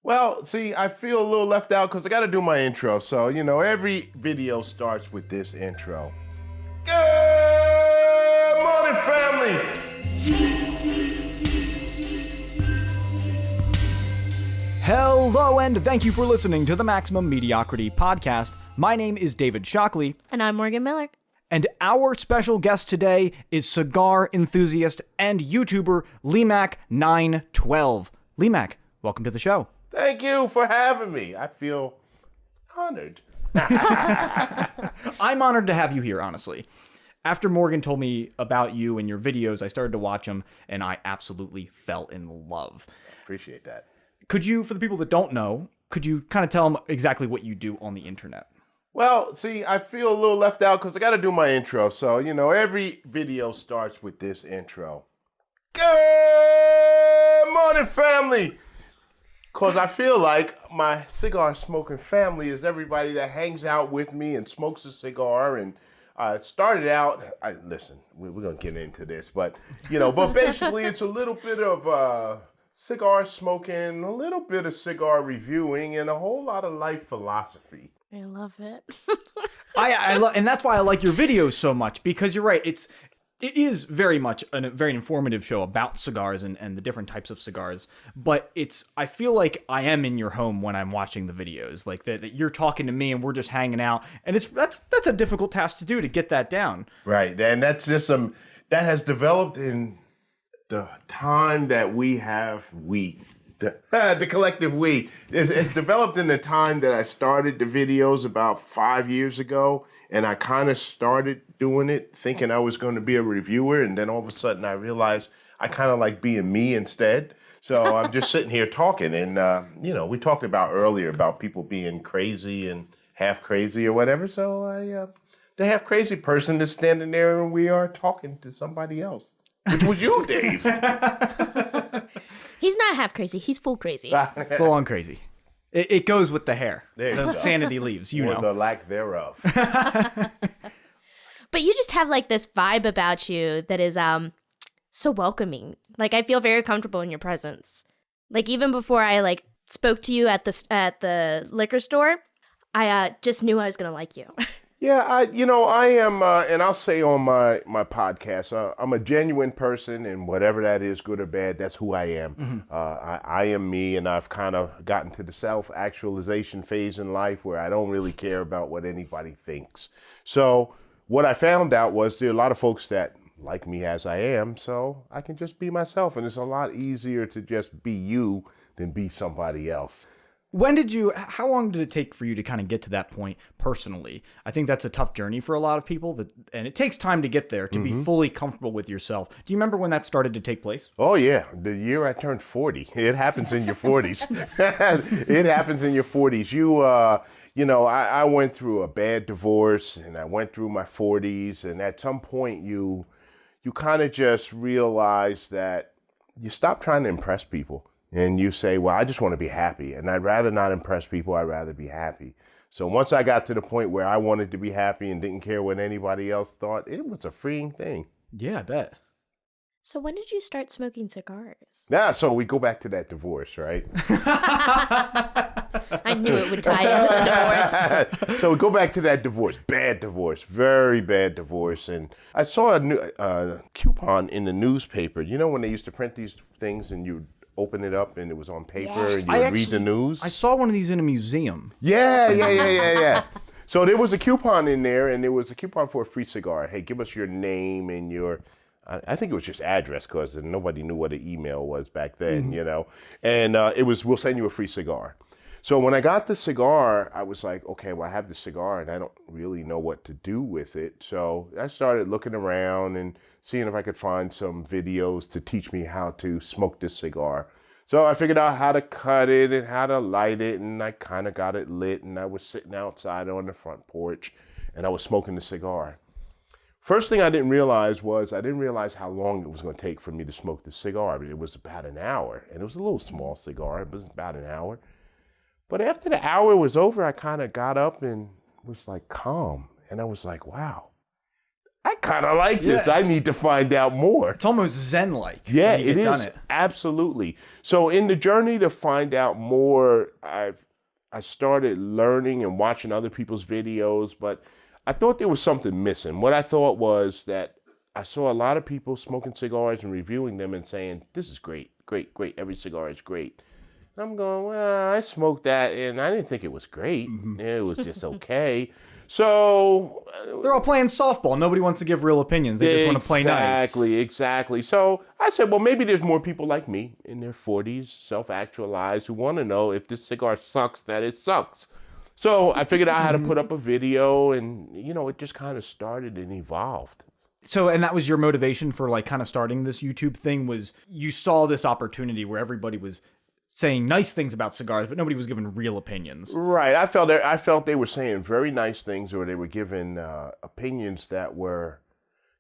Well, see, I feel a little left out because I got to do my intro. So, every video starts with this intro. Good morning, family. Hello, and thank you for listening to the Maximum Mediocrity podcast. My name is David Shockley. And I'm Morgan Miller. And our special guest today is cigar enthusiast and YouTuber LeeMack912. LeeMack, welcome to the show. Thank you for having me. I feel honored. I'm honored to have you here, honestly. After Morgan told me about you and your videos, I started to watch them, and I absolutely fell in love. Appreciate that. Could you, for the people that don't know, could you kind of tell them exactly what you do on the internet? Well, see, I feel a little left out because I got to do my intro. So, every video starts with this intro. Good morning, family. Because I feel like my cigar smoking family is everybody that hangs out with me and smokes a cigar. And started out, listen, we're going to get into this, but basically it's a little bit of cigar smoking, a little bit of cigar reviewing, and a whole lot of life philosophy. I love it. And that's why I like your videos so much, because you're right. It is very much a very informative show about cigars and the different types of cigars. But I feel like I am in your home when I'm watching the videos, like that you're talking to me and we're just hanging out. And that's a difficult task to do, to get that down. Right. And that's just that has developed in the time that we have, the collective we. It's developed in the time that I started the videos about 5 years ago. And I kind of started doing it thinking I was going to be a reviewer. And then all of a sudden I realized I kind of like being me instead. So I'm just sitting here talking. And, we talked about earlier about people being crazy and half crazy or whatever. So the half crazy person is standing there and we are talking to somebody else, which was you, Dave. He's not half crazy. He's full crazy. Full on crazy. It goes with the hair. There you the go. sanity leaves, or the lack thereof. But you just have like this vibe about you that is so welcoming. Like, I feel very comfortable in your presence. Like, even before I spoke to you at the liquor store, I just knew I was gonna like you. Yeah, I am, and I'll say on my podcast, I'm a genuine person, and whatever that is, good or bad, that's who I am. Mm-hmm. I am me, and I've kind of gotten to the self-actualization phase in life where I don't really care about what anybody thinks. So what I found out was there are a lot of folks that like me as I am, so I can just be myself, and it's a lot easier to just be you than be somebody else. How long did it take for you to kind of get to that point personally? I think that's a tough journey for a lot of people, and it takes time to get there, to be fully comfortable with yourself. Do you remember when that started to take place? Oh yeah, the year I turned 40. It happens in your 40s. It happens in your 40s. I went through a bad divorce, and I went through my 40s, and at some point you kind of just realize that you stop trying to impress people. And you say, well, I just want to be happy. And I'd rather not impress people. I'd rather be happy. So once I got to the point where I wanted to be happy and didn't care what anybody else thought, it was a freeing thing. Yeah, I bet. So when did you start smoking cigars? Yeah, so we go back to that divorce, right? I knew it would tie into the divorce. So we go back to that divorce. Bad divorce. Very bad divorce. And I saw a coupon in the newspaper. You know when they used to print these things and you open it up and it was on paper. Yes. And you read the news? I saw one of these in a museum. Yeah. So there was a coupon in there, and there was a coupon for a free cigar. Hey, give us your name and your, I think it was just address, because nobody knew what an email was back then, And it was, we'll send you a free cigar. So when I got the cigar, I was like, okay, well, I have the cigar and I don't really know what to do with it. So I started looking around and seeing if I could find some videos to teach me how to smoke this cigar. So I figured out how to cut it and how to light it, and I kind of got it lit, and I was sitting outside on the front porch and I was smoking the cigar. First thing I didn't realize how long it was going to take for me to smoke the cigar. It was about an hour, and it was a little small cigar. It was about an hour. But after the hour was over, I kind of got up and was like calm. And I was like, wow, I kind of like this. I need to find out more. It's almost zen-like. Yeah, when you it get done is. Absolutely. So in the journey to find out more, I started learning and watching other people's videos, but I thought there was something missing. What I thought was that I saw a lot of people smoking cigars and reviewing them and saying, this is great, great, great. Every cigar is great. And I'm going, well, I smoked that and I didn't think it was great. It was just okay. So They're all playing softball. Nobody wants to give real opinions. They just want to play nice. Exactly. So I said, well, maybe there's more people like me in their 40s, self-actualized, who want to know if this cigar sucks, that it sucks. So I figured out how to put up a video, and, you know, it just kind of started and evolved. So, and that was your motivation for like kind of starting this YouTube thing, was you saw this opportunity where everybody was saying nice things about cigars, but nobody was giving real opinions. Right. I felt they were saying very nice things, or they were giving opinions that were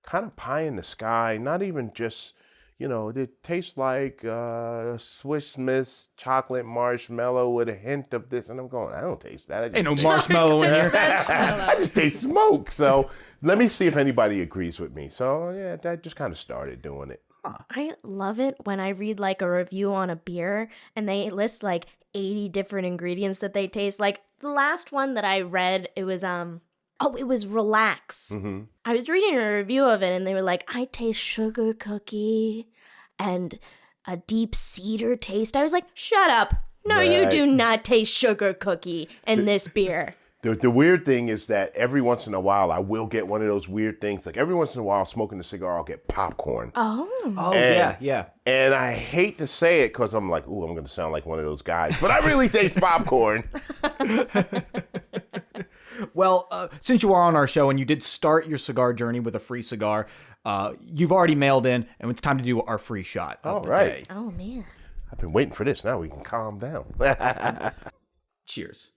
kind of pie in the sky, not even just, you know, it tastes like Swiss Miss chocolate marshmallow with a hint of this. And I'm going, I don't taste that. Ain't no marshmallow in here. I just taste smoke. So let me see if anybody agrees with me. So yeah, I just kind of started doing it. I love it when I read like a review on a beer and they list like 80 different ingredients that they taste. Like the last one that I read, it was it was Relax. Mm-hmm. I was reading a review of it and they were like, I taste sugar cookie and a deep cedar taste. I was like, shut up. No, you Right. do not taste sugar cookie in this beer. The weird thing is that every once in a while, I will get one of those weird things. Like every once in a while, smoking a cigar, I'll get popcorn. Oh, And- yeah. And I hate to say it because I'm like, ooh, I'm going to sound like one of those guys. But I really taste popcorn. Well, since you are on our show and you did start your cigar journey with a free cigar, you've already mailed in, and it's time to do our free shot of the day. Oh, man. I've been waiting for this. Now we can calm down. Cheers.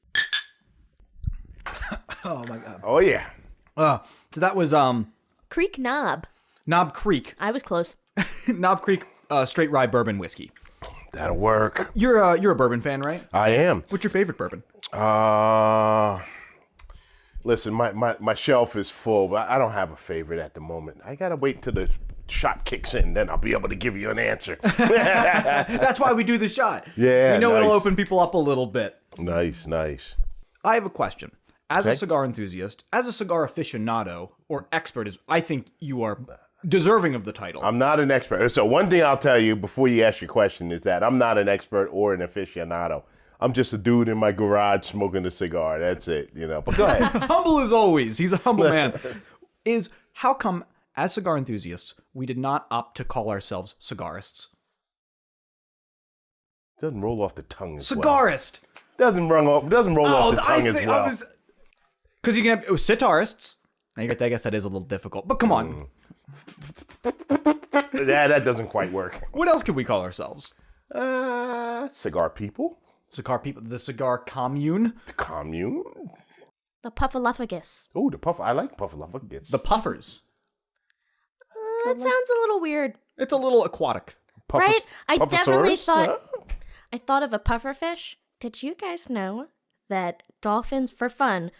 Oh, my God. Oh, yeah. So that was Creek Knob. Knob Creek. I was close. Knob Creek straight rye bourbon whiskey. That'll work. You're a bourbon fan, right? I am. What's your favorite bourbon? Listen, my shelf is full, but I don't have a favorite at the moment. I got to wait until the shot kicks in, then I'll be able to give you an answer. That's why we do the shot. Yeah, We know it'll nice. open people up a little bit. Nice. I have a question. As a Okay. cigar enthusiast, as a cigar aficionado, or expert, is I think you are deserving of the title. I'm not an expert. So one thing I'll tell you before you ask your question is that I'm not an expert or an aficionado. I'm just a dude in my garage smoking a cigar. That's it, you know. But go ahead. Humble as always. He's a humble man. How come, as cigar enthusiasts, we did not opt to call ourselves cigarists? Doesn't roll off the tongue as well. Cigarist! Doesn't roll off the tongue as well. Because you can have sitarists. I guess that is a little difficult. But come on. That doesn't quite work. What else could we call ourselves? Cigar people. Cigar people. The cigar commune. The commune. The Puffaluffagus. Oh, the puff. I like puffaluffagus. The puffers. That sounds a little weird. It's a little aquatic. Right? I definitely Puffosaurus? thought... I thought of a pufferfish. Did you guys know that dolphins, for fun,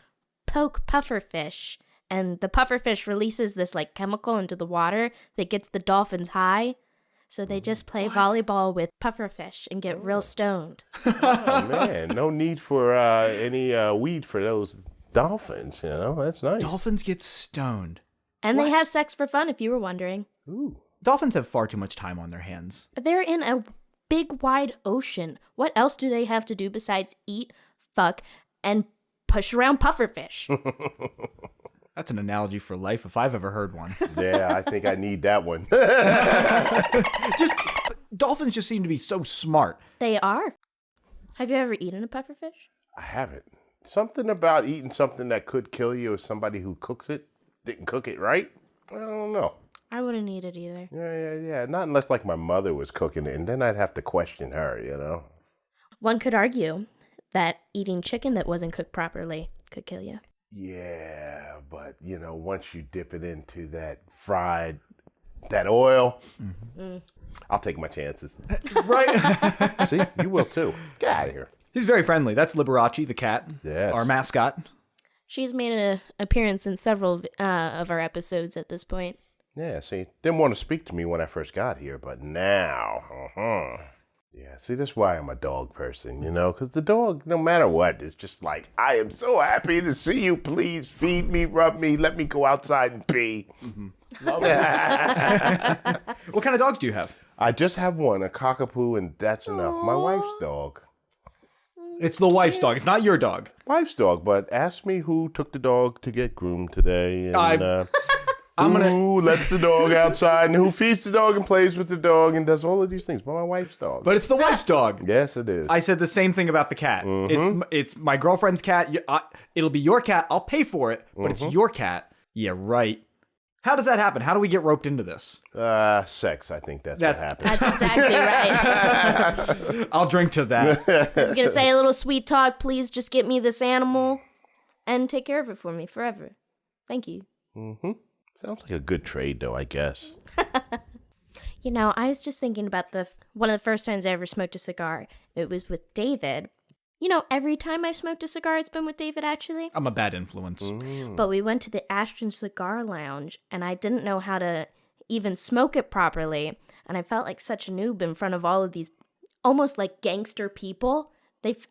poke pufferfish, and the pufferfish releases this like chemical into the water that gets the dolphins high? So they just play volleyball with pufferfish and get real stoned. Oh man, no need for any weed for those dolphins. You know, that's nice. Dolphins get stoned. And they have sex for fun, if you were wondering. Ooh. Dolphins have far too much time on their hands. They're in a big, wide ocean. What else do they have to do besides eat, fuck, and push around pufferfish? That's an analogy for life if I've ever heard one. Yeah, I think I need that one. Dolphins just seem to be so smart. They are. Have you ever eaten a pufferfish? I haven't. Something about eating something that could kill you, or somebody who cooks it didn't cook it right. I don't know. I wouldn't eat it either. Yeah. Not unless like my mother was cooking it, and then I'd have to question her. You know. One could argue that eating chicken that wasn't cooked properly could kill you. Yeah, but you know, once you dip it into that oil, I'll take my chances. Right? See, you will too. Get out of here. He's very friendly. That's Liberace, the cat. Yes. Our mascot. She's made an appearance in several of our episodes at this point. Yeah, see, didn't want to speak to me when I first got here, but now, Yeah, see, that's why I'm a dog person, because the dog, no matter what, is just like, I am so happy to see you. Please feed me, rub me, let me go outside and pee. Mm-hmm. Love it. What kind of dogs do you have? I just have one, a cockapoo, and that's enough. My wife's dog. It's the wife's dog. It's not your dog. Wife's dog, but ask me who took the dog to get groomed today. And, who lets the dog outside and who feeds the dog and plays with the dog and does all of these things. But my wife's dog. But it's the wife's dog. Yes, it is. I said the same thing about the cat. Mm-hmm. It's my girlfriend's cat. It'll be your cat. I'll pay for it, but it's your cat. Yeah, right. How does that happen? How do we get roped into this? Sex, I think that's what happens. That's exactly right. I'll drink to that. I was going to say a little sweet talk. Please just get me this animal and take care of it for me forever. Thank you. Mm-hmm. Sounds like a good trade, though, I guess. I was just thinking about one of the first times I ever smoked a cigar. It was with David. Every time I smoked a cigar, it's been with David, actually. I'm a bad influence. But we went to the Ashton Cigar Lounge, and I didn't know how to even smoke it properly. And I felt like such a noob in front of all of these almost like gangster people.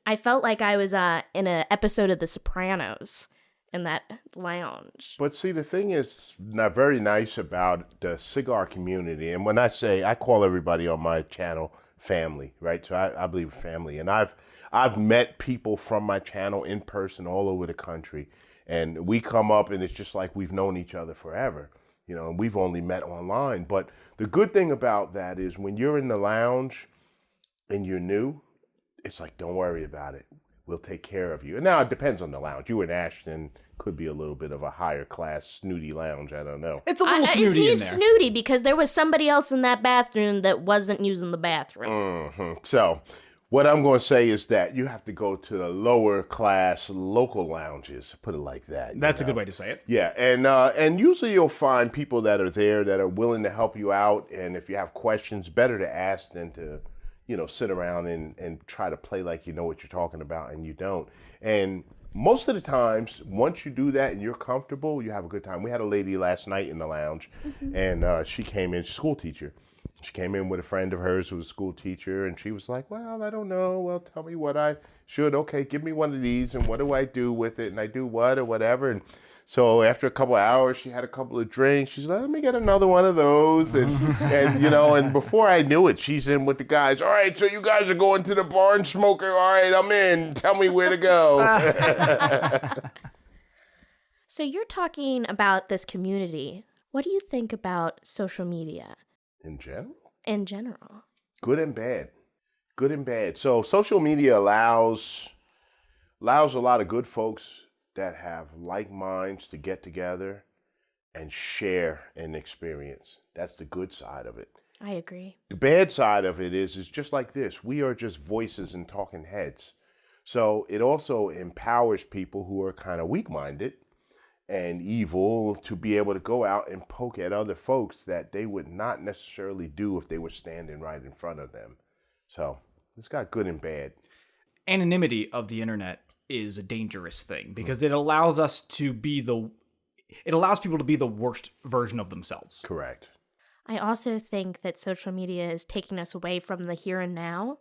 I felt like I was in an episode of The Sopranos in that lounge. But see, the thing is not very nice about the cigar community. And when I call everybody on my channel family, right? So I believe family. And I've met people from my channel in person all over the country. And we come up and it's just like we've known each other forever, and we've only met online. But the good thing about that is when you're in the lounge and you're new, it's like, don't worry about it. We'll take care of you. And now it depends on the lounge. You in Ashton could be a little bit of a higher class snooty lounge. I don't know. It's a little snooty it seemed in there. snooty because there was somebody else in that bathroom that wasn't using the bathroom. Mm-hmm. So what I'm going to say is that you have to go to the lower class local lounges, put it like that. That's a good way to say it. Yeah, and usually you'll find people that are there that are willing to help you out. And if you have questions, better to ask than to sit around and try to play like you know what you're talking about and you don't. And most of the times, once you do that and you're comfortable, you have a good time. We had a lady last night in the lounge, and she came in, she's a school teacher. She came in with a friend of hers who was a school teacher, and she was like, well, I don't know. Well, tell me what I should. Okay, give me one of these, and what do I do with it? And I do what or whatever. And so after a couple of hours, she had a couple of drinks. She's like, let me get another one of those. And before I knew it, she's in with the guys. All right, so you guys are going to the barn smoker. All right, I'm in. Tell me where to go. So you're talking about this community. What do you think about social media? In general? In general. Good and bad. Good and bad. So social media allows a lot of good folks that have like minds to get together and share an experience. That's the good side of it. I agree. The bad side of it is just like this. We are just voices and talking heads. So it also empowers people who are kind of weak-minded and evil to be able to go out and poke at other folks that they would not necessarily do if they were standing right in front of them. So it's got good and bad. Anonymity of the internet is a dangerous thing because it allows us to be it allows people to be the worst version of themselves. Correct. I also think that social media is taking us away from the here and now.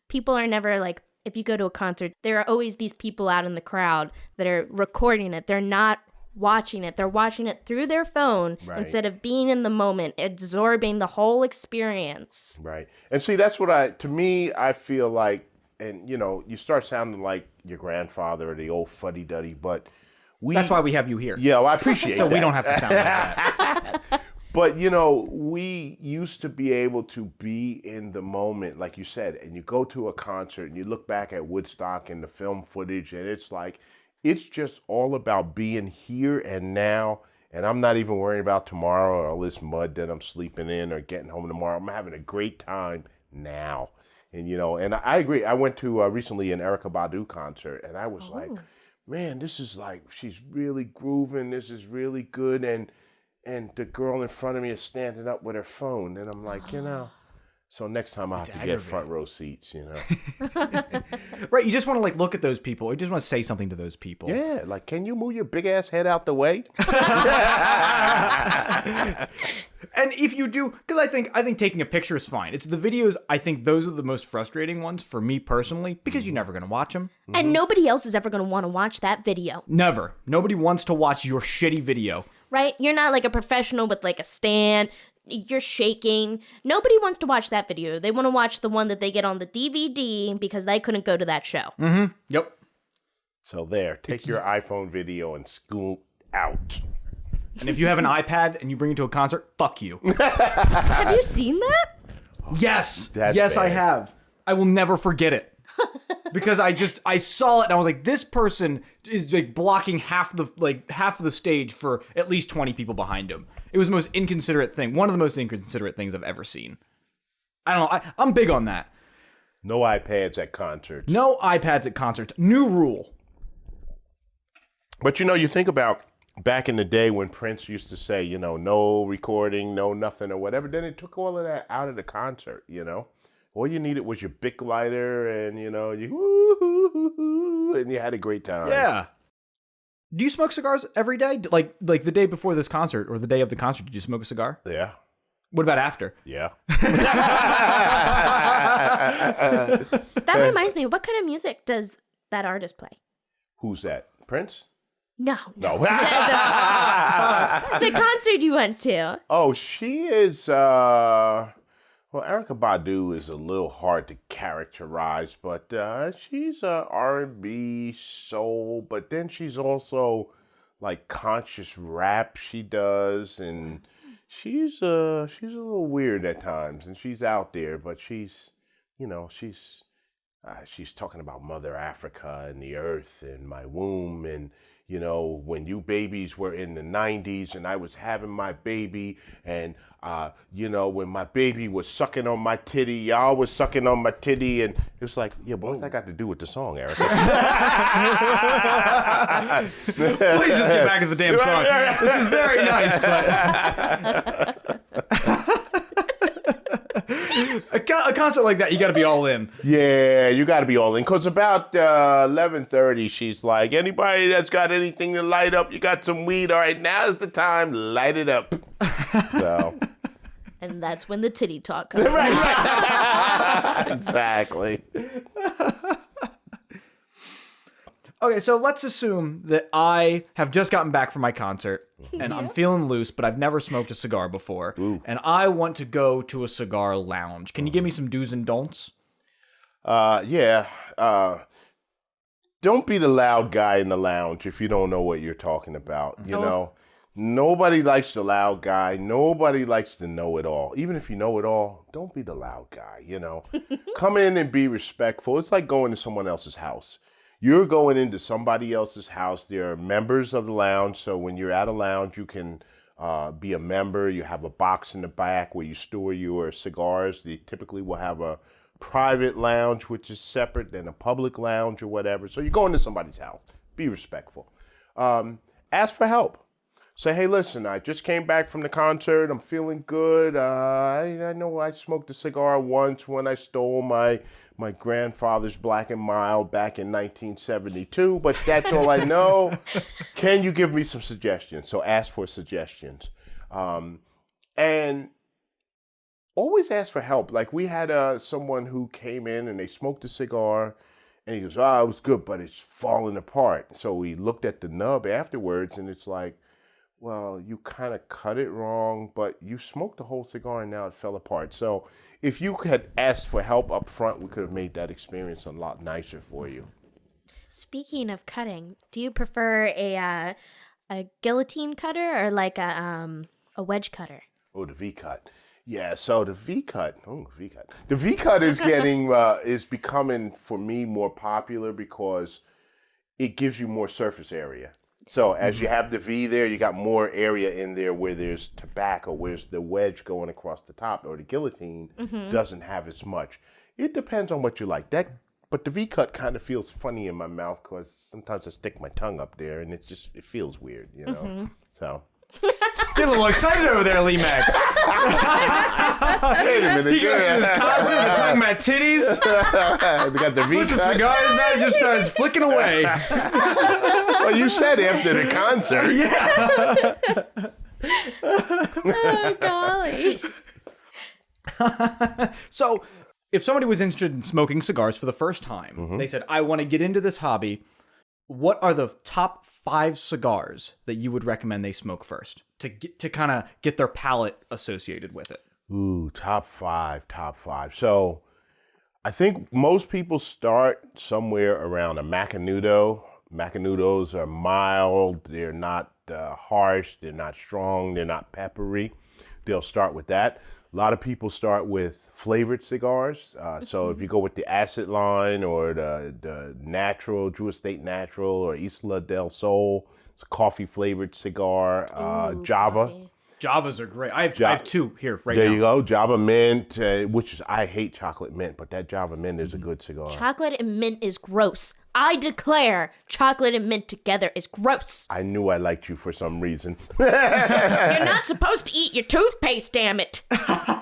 People are never like, if you go to a concert, there are always these people out in the crowd that are recording it. They're not watching it. They're watching it through their phone instead of being in the moment, absorbing the whole experience. Right. And see, that's what I feel like, and you start sounding like your grandfather or the old fuddy-duddy, but that's why we have you here. Yeah, well, I appreciate so that. we don't have to sound like that. But, we used to be able to be in the moment, like you said, and you go to a concert and you look back at Woodstock and the film footage, and it's like, it's just all about being here and now. And I'm not even worrying about tomorrow or all this mud that I'm sleeping in or getting home tomorrow. I'm having a great time now. And, and I agree. I went to recently an Erykah Badu concert, and I was like, man, this is like, she's really grooving. This is really good. And the girl in front of me is standing up with her phone. And I'm like, so next time I have to get front row seats, Right. Right, you just want to like look at those people. You just want to say something to those people. Yeah, like, can you move your big ass head out the way? And if you do, because I think taking a picture is fine. It's the videos. I think those are the most frustrating ones for me personally, because you're never gonna watch them. And nobody else is ever going to want to watch that video. Never. Nobody wants to watch your shitty video. Right? You're not like a professional with like a stand. You're shaking. Nobody wants to watch that video. They want to watch the one that they get on the DVD because they couldn't go to that show. Mm-hmm. Yep. So there, take your iPhone video and scoot out. And if you have an iPad and you bring it to a concert, fuck you. Have you seen that? Yes. That's yes, I bad. have. I will never forget it. Because I saw it and I was like, this person is like blocking half of the stage for at least 20 people behind him. It was the most inconsiderate thing. One of the most inconsiderate things I've ever seen. I don't know. I'm big on that. No iPads at concerts. No iPads at concerts. New rule. But you think about back in the day when Prince used to say, no recording, no nothing or whatever, then it took all of that out of the concert, All you needed was your Bic lighter and, you and you had a great time. Yeah. Do you smoke cigars every day? Like the day before this concert or the day of the concert, did you smoke a cigar? Yeah. What about after? Yeah. That reminds me, what kind of music does that artist play? Who's that? Prince? No. No. The concert you went to. Oh, she is, Erykah Badu is a little hard to characterize, but she's R&B, soul, but then she's also like conscious rap she does, and she's a little weird at times, and she's out there, but she's talking about Mother Africa and the earth and my womb and when you babies were in the 90s and I was having my baby and, when my baby was sucking on my titty, y'all was sucking on my titty. And it's like, yeah, but what's that got to do with the song, Erykah? Please just get back to the damn song. This is very nice, but... A concert like that, you got to be all in. Yeah, you got to be all in. Because about 11:30, she's like, anybody that's got anything to light up, you got some weed, all right, now's the time, light it up. So... And that's when the titty talk comes out. Exactly. Okay, so let's assume that I have just gotten back from my concert and I'm feeling loose, but I've never smoked a cigar before. Ooh. And I want to go to a cigar lounge. Can you give me some do's and don'ts? Yeah. Don't be the loud guy in the lounge if you don't know what you're talking about. You know, nobody likes the loud guy. Nobody likes to know it all. Even if you know it all, don't be the loud guy, Come in and be respectful. It's like going to someone else's house. You're going into somebody else's house. There are members of the lounge. So when you're at a lounge, you can be a member. You have a box in the back where you store your cigars. They typically will have a private lounge, which is separate than a public lounge or whatever. So you go into somebody's house. Be respectful. Ask for help. Say, hey, listen, I just came back from the concert. I'm feeling good. I know I smoked a cigar once when I stole my grandfather's Black and Mild back in 1972, but that's all I know. Can you give me some suggestions? So ask for suggestions. And always ask for help. Like we had someone who came in and they smoked a cigar and he goes, it was good, but it's falling apart. So we looked at the nub afterwards and it's like, well, you kind of cut it wrong, but you smoked the whole cigar and now it fell apart. So if you had asked for help up front, we could have made that experience a lot nicer for you. Speaking of cutting, do you prefer a guillotine cutter or like a wedge cutter? Oh, the V-cut. Yeah, so the V-cut. The V-cut is getting, is becoming, for me, more popular because it gives you more surface area. So as you have the V there, you got more area in there where there's tobacco, whereas the wedge going across the top or the guillotine doesn't have as much. It depends on what you like. But the V-cut kind of feels funny in my mouth because sometimes I stick my tongue up there and it feels weird, So Get a little excited over there, LeeMack. Wait a minute. He goes to this concert, they're talking about titties. They got the Puts a recut. cigar in his mouth, he just starts flicking away. Well, you said after the concert. Oh, golly. So, if somebody was interested in smoking cigars for the first time, they said, I want to get into this hobby, what are the top 5 cigars that you would recommend they smoke first to kind of get their palate associated with it? Ooh, top five. So I think most people start somewhere around a Macanudo. Macanudos are mild. They're not harsh. They're not strong. They're not peppery. They'll start with that. A lot of people start with flavored cigars. So if you go with the Acid line or the Natural, Drew Estate Natural or Isla del Sol, it's a coffee flavored cigar. Ooh, Java. coffee. Javas are great. I have 2 here right now. There you go. Java Mint, which is, I hate chocolate mint, but that Java Mint is a good cigar. Chocolate and mint is gross. I declare chocolate and mint together is gross. I knew I liked you for some reason. You're not supposed to eat your toothpaste, damn it.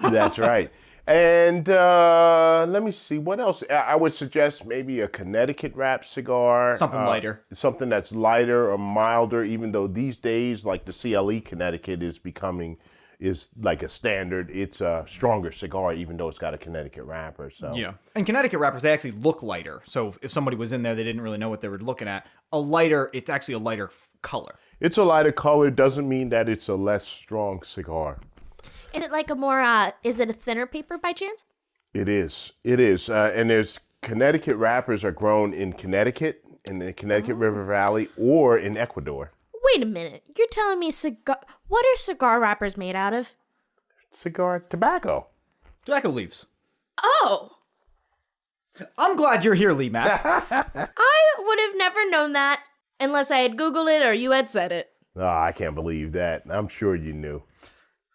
That's right. And let me see, what else? I would suggest maybe a Connecticut wrap cigar. Something lighter. Something that's lighter or milder, even though these days, like the CLE Connecticut is like a standard. It's a stronger cigar, even though it's got a Connecticut wrapper. So Yeah. And Connecticut wrappers, they actually look lighter. So if somebody was in there, they didn't really know what they were looking at. It's actually a lighter color. it's a lighter color. Doesn't mean that it's a less strong cigar. Is it like a more, is it a thinner paper by chance? It is. And there's Connecticut wrappers are grown in Connecticut, in the Connecticut River Valley, or in Ecuador. Wait a minute. You're telling me what are cigar wrappers made out of? Cigar tobacco. Tobacco leaves. Oh, I'm glad you're here, LeeMack. I would have never known that unless I had Googled it or you had said it. Oh, I can't believe that. I'm sure you knew.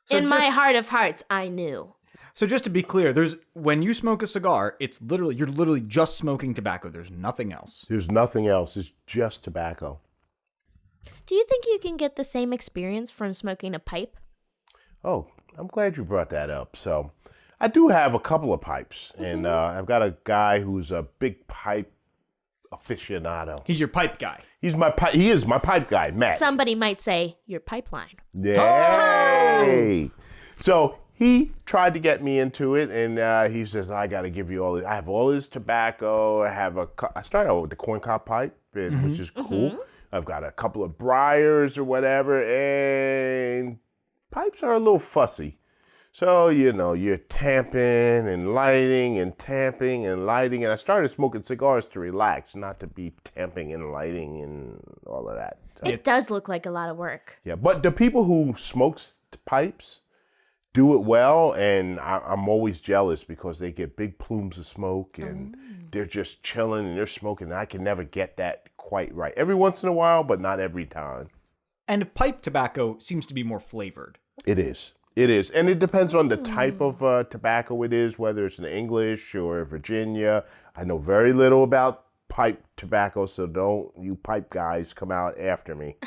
In my heart of hearts, I knew. So just to be clear, when you smoke a cigar, you're literally just smoking tobacco. There's nothing else. There's nothing else. It's just tobacco. Do you think you can get the same experience from smoking a pipe? Oh, I'm glad you brought that up. So I do have a couple of pipes, and I've got a guy who's a big pipe aficionado. He's your pipe guy. He is my pipe guy, Matt. Somebody might say your pipeline. Yay! So he tried to get me into it, and he says, I got to give you all this. I have all this tobacco. I started out with the corncob pipe, which is cool. I've got a couple of briars or whatever, and pipes are a little fussy. So, you're tamping and lighting and tamping and lighting. And I started smoking cigars to relax, not to be tamping and lighting and all of that. So, It does look like a lot of work. yeah, but the people who smoke pipes do it well, and I'm always jealous because they get big plumes of smoke and they're just chilling and they're smoking. And I can never get that quite right. Every once in a while, but not every time. And pipe tobacco seems to be more flavored. It is. And it depends on the type of tobacco it is, whether it's an English or Virginia. I know very little about pipe tobacco, so don't you pipe guys come out after me.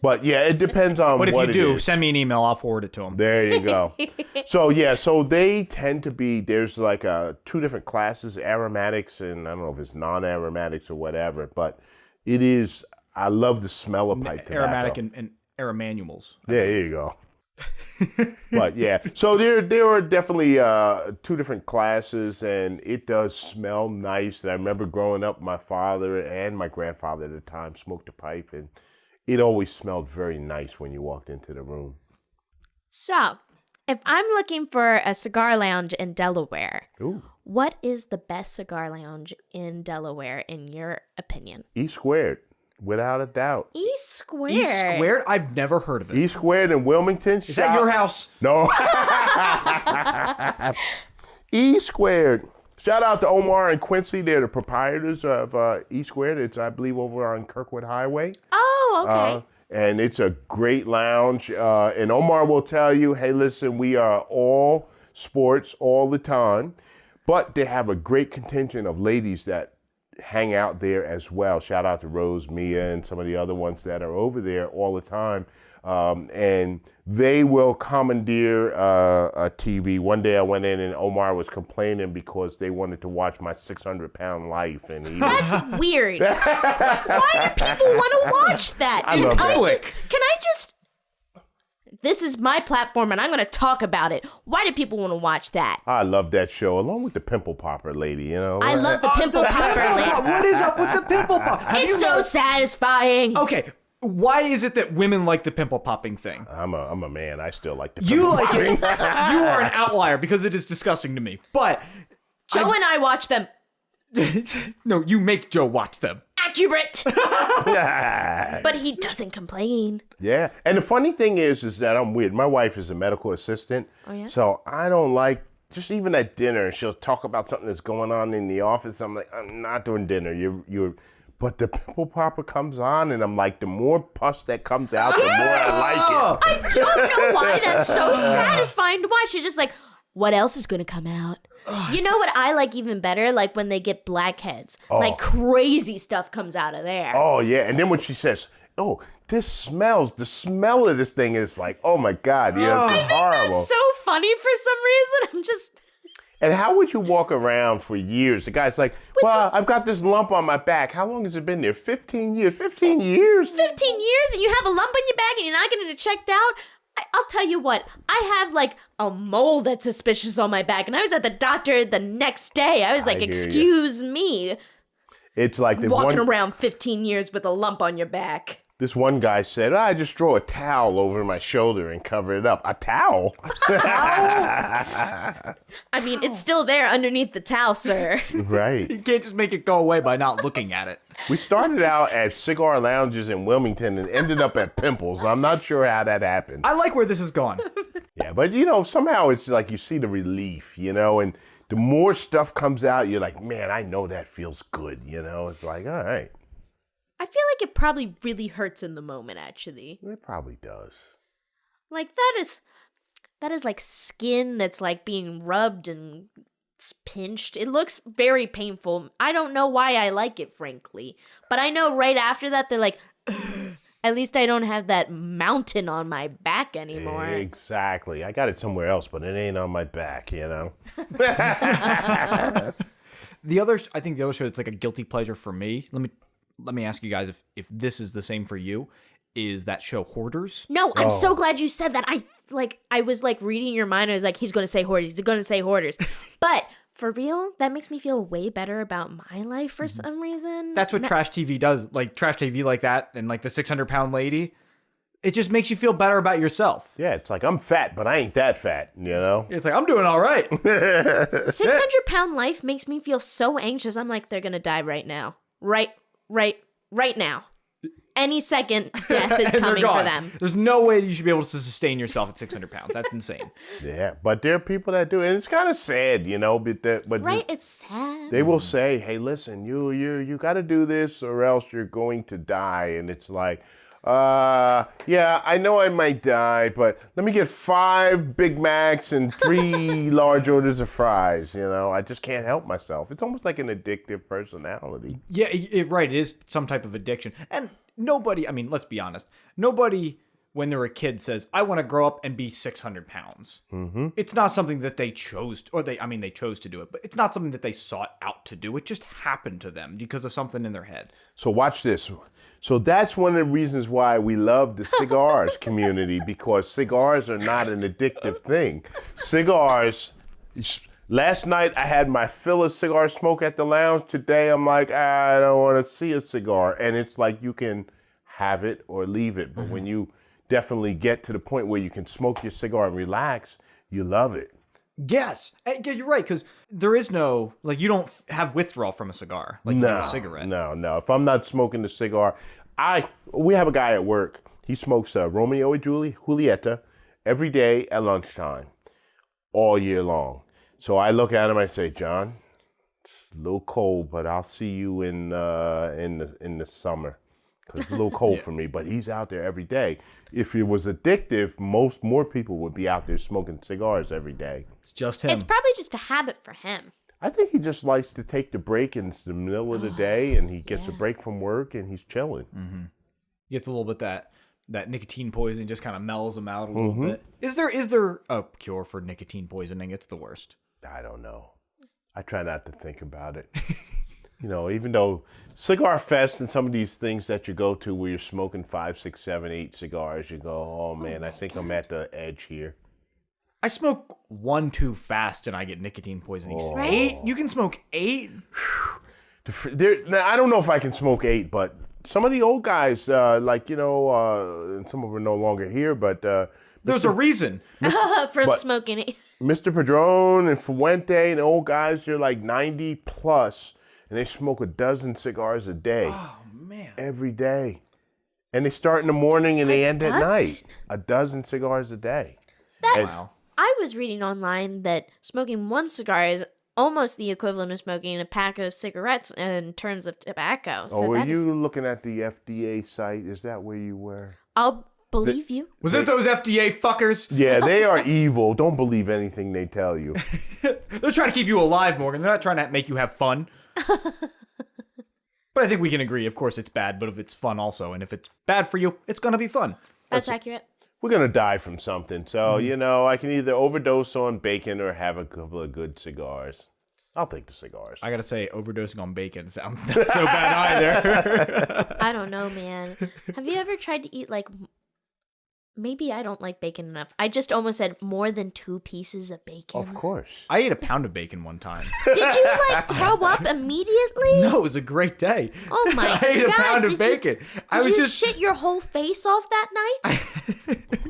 But yeah, it depends on what it is. But if you do, send me an email, I'll forward it to them. There you go. So they tend to be, there's like 2 different classes, aromatics, and I don't know if it's non-aromatics or whatever, but it is, I love the smell of pipe tobacco. Aromatic and aromanuals. There you go. But yeah, so there are definitely 2 different classes, and it does smell nice. And I remember growing up, my father and my grandfather at the time smoked a pipe, and it always smelled very nice when you walked into the room. So, if I'm looking for a cigar lounge in Delaware, Ooh. what is the best cigar lounge in Delaware, in your opinion? E Squared, without a doubt. E Squared. E squared? I've never heard of it. E Squared in Wilmington. Is that your house? No. E Squared. Shout out to Omar and Quincy. They're the proprietors of E Squared. It's, I believe, over on Kirkwood Highway. Oh, okay. And it's a great lounge. And Omar will tell you, hey, listen, we are all sports all the time. But they have a great contingent of ladies that hang out there as well. Shout out to Rose, Mia, and some of the other ones that are over there all the time. And they will commandeer a TV. One day I went in and Omar was complaining because they wanted to watch my 600-pound life. And he That's weird. Why do people want to watch that? I love that. Can I just... This is my platform and I'm going to talk about it. Why do people want to watch that? I love that show, along with the Pimple Popper lady, you know. I love the Pimple Popper lady. What is up with the pimple pop? It's so satisfying. Okay, why is it that women like the pimple popping thing? I'm a man. I still like the You pimple like popping. it. You are an outlier because it is disgusting to me. But Joe and I watch them. no, you make Joe watch them. Accurate. But he doesn't complain. Yeah, and the funny thing is that I'm weird. My wife is a medical assistant, so I don't like, just even at dinner, she'll talk about something that's going on in the office. I'm like, I'm not doing dinner. But the pimple popper comes on, and I'm like, the more pus that comes out, the more I like it. I don't know why that's so satisfying to watch. You're just like, what else is going to come out? You know what I like even better? Like when they get blackheads. Like crazy stuff comes out of there. Oh, yeah. And then when she says, oh, the smell of this thing is like, oh my God, yeah, it's horrible. That's so funny for some reason. I'm just... And how would you walk around for years? The guy's like, well, I've got this lump on my back. How long has it been there? 15 years. 15 years? 15 years and you have a lump on your back and you're not getting it checked out? I'll tell you what, I have like a mole that's suspicious on my back, and I was at the doctor the next day. I was like, excuse me. It's like walking around 15 years with a lump on your back. This one guy said, I just throw a towel over my shoulder and cover it up. A towel? I mean, it's still there underneath the towel, sir. Right. You can't just make it go away by not looking at it. We started out at cigar lounges in Wilmington and ended up at Pimples. I'm not sure how that happened. I like where this has gone. Yeah, but somehow it's like you see the relief, and the more stuff comes out, you're like, man, I know that feels good, It's like, all right. I feel like it probably really hurts in the moment, actually. It probably does. Like that is like skin that's like being rubbed and pinched. It looks very painful. I don't know why I like it, frankly. But I know right after that, they're like, at least I don't have that mountain on my back anymore. Exactly. I got it somewhere else, but it ain't on my back, I think the other show that's like a guilty pleasure for me, let me ask you guys if this is the same for you, is that show Hoarders? No, I'm so glad you said that. I was like reading your mind. I was like, he's going to say Hoarders. He's going to say Hoarders. But for real, that makes me feel way better about my life for some reason. That's what trash TV does. Like trash TV like that and like the 600-pound lady. It just makes you feel better about yourself. Yeah, it's like, I'm fat, but I ain't that fat, It's like, I'm doing all right. 600-pound life makes me feel so anxious. I'm like, they're going to die right now. Right now. Any second, death is coming for them. There's no way you should be able to sustain yourself at 600 pounds. That's insane. Yeah, but there are people that do, and it's kind of sad, but right, it's sad. They will say, "Hey, listen, you got to do this, or else you're going to die," and it's like, yeah, I know I might die, but let me get 5 Big Macs and 3 large orders of fries. I just can't help myself. It's almost like an addictive personality. Yeah, right. It is some type of addiction. And nobody, I mean, let's be honest. Nobody, when they're a kid, says, I want to grow up and be 600 pounds. Mm-hmm. It's not something that they chose, they chose to do it, but it's not something that they sought out to do. It just happened to them because of something in their head. So watch this. So that's one of the reasons why we love the Cigars community, because cigars are not an addictive thing. Cigars, last night I had my fill of cigar smoke at the lounge. Today I'm like, I don't want to see a cigar. And it's like you can have it or leave it. But when you definitely get to the point where you can smoke your cigar and relax, you love it. Yes. Yeah, you're right, because there is no, you don't have withdrawal from a cigar like you do a cigarette. No. If I'm not smoking the cigar, we have a guy at work. He smokes Romeo y Julieta every day at lunchtime, all year long. So I look at him, I say, John, it's a little cold, but I'll see you in the summer. Because it's a little cold for me, but he's out there every day. If it was addictive, more people would be out there smoking cigars every day. It's just him. It's probably just a habit for him. I think he just likes to take the break in the middle of the day, and he gets a break from work, and he's chilling. Mm-hmm. Gets a little bit that nicotine poisoning, just kind of mellows him out a little bit. Is there a cure for nicotine poisoning? It's the worst. I don't know. I try not to think about it. Even though Cigar Fest and some of these things that you go to where you're smoking 5, 6, 7, 8 cigars, you go, oh man, I think I'm at the edge here. I smoke 1 too fast and I get nicotine poisoning. Oh. 8? You can smoke 8? Now, I don't know if I can smoke 8, but some of the old guys, and some of them are no longer here, but there's a reason. From smoking it. Mr. Padron and Fuente and the old guys, they're like 90 plus, and they smoke a dozen cigars a day. Oh, man. Every day. And they start in the morning and they end at night. A dozen cigars a day. Wow. I was reading online that smoking 1 cigar is almost the equivalent of smoking a pack of cigarettes in terms of tobacco. So were you looking at the FDA site? Is that where you were? I'll believe you. Was it those FDA fuckers? Yeah, they are evil. Don't believe anything they tell you. They're trying to keep you alive, Morgan. They're not trying to make you have fun. But I think we can agree, of course, it's bad, but if it's fun also, and if it's bad for you, it's going to be fun. That's accurate. We're going to die from something. So, I can either overdose on bacon or have a couple of good cigars. I'll take the cigars. I got to say, overdosing on bacon sounds not so bad either. I don't know, man. Have you ever tried to eat, maybe I don't like bacon enough. I just almost said more than 2 pieces of bacon. Of course. I ate a pound of bacon one time. Did you, throw up immediately? No, it was a great day. Oh, my God. I ate a pound of bacon. Did you shit your whole face off that night?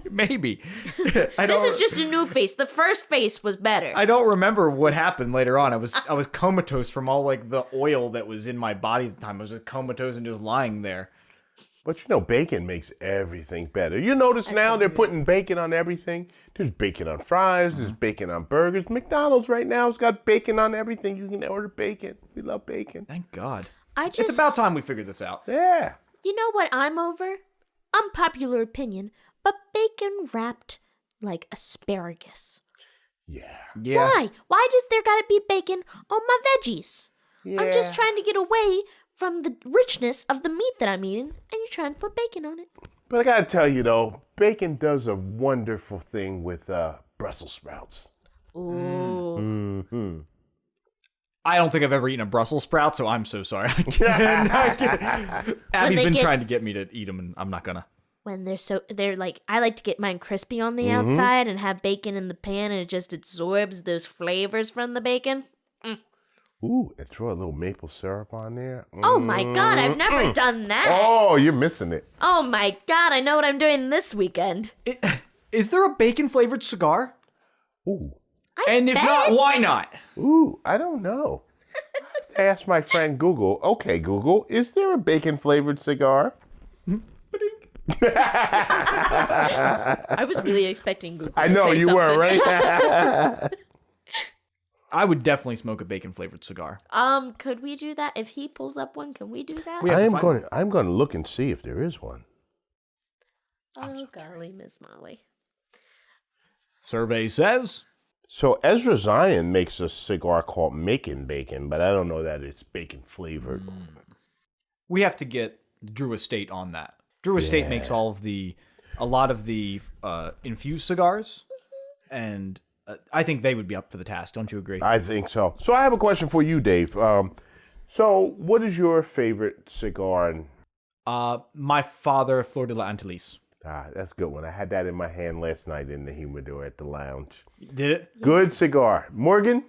Maybe. This is just a new face. The first face was better. I don't remember what happened later on. I was comatose from all the oil that was in my body at the time. I was just comatose and just lying there. But bacon makes everything better. You notice now they're putting bacon on everything. There's bacon on fries. There's bacon on burgers. McDonald's right now has got bacon on everything. You can order bacon. We love bacon. Thank God. It's about time we figured this out. Yeah. You know what I'm over? Unpopular opinion, but bacon wrapped like asparagus. Yeah. Why? Why does there gotta be bacon on my veggies? Yeah. I'm just trying to get away from the richness of the meat that I'm eating, and you're trying to put bacon on it. But I gotta tell you though, bacon does a wonderful thing with Brussels sprouts. Ooh. Mm-hmm. I don't think I've ever eaten a Brussels sprout, so I'm so sorry. Abby's been trying to get me to eat them, and I'm not gonna. When I like to get mine crispy on the outside and have bacon in the pan, and it just absorbs those flavors from the bacon. Ooh, and throw a little maple syrup on there. Oh my God, I've never done that. Oh, you're missing it. Oh my God, I know what I'm doing this weekend. Is there a bacon-flavored cigar? Ooh. And if not, why not? Ooh, I don't know. I have to ask my friend Google. Okay, Google, is there a bacon-flavored cigar? I was really expecting Google I know, you were, right? I would definitely smoke a bacon-flavored cigar. Could we do that? If he pulls up one, can we do that? I'm going to look and see if there is one. Oh, golly, Miss Molly. Survey says. So Ezra Zion makes a cigar called Makin' Bacon, but I don't know that it's bacon-flavored. We have to get Drew Estate on that. Drew Estate makes a lot of the infused cigars, and I think they would be up for the task. Don't you agree? I think so. So I have a question for you, Dave. So what is your favorite cigar? My father, Flor de la Antilles. That's a good one. I had that in my hand last night in the humidor at the lounge. Did it? Good cigar. Morgan?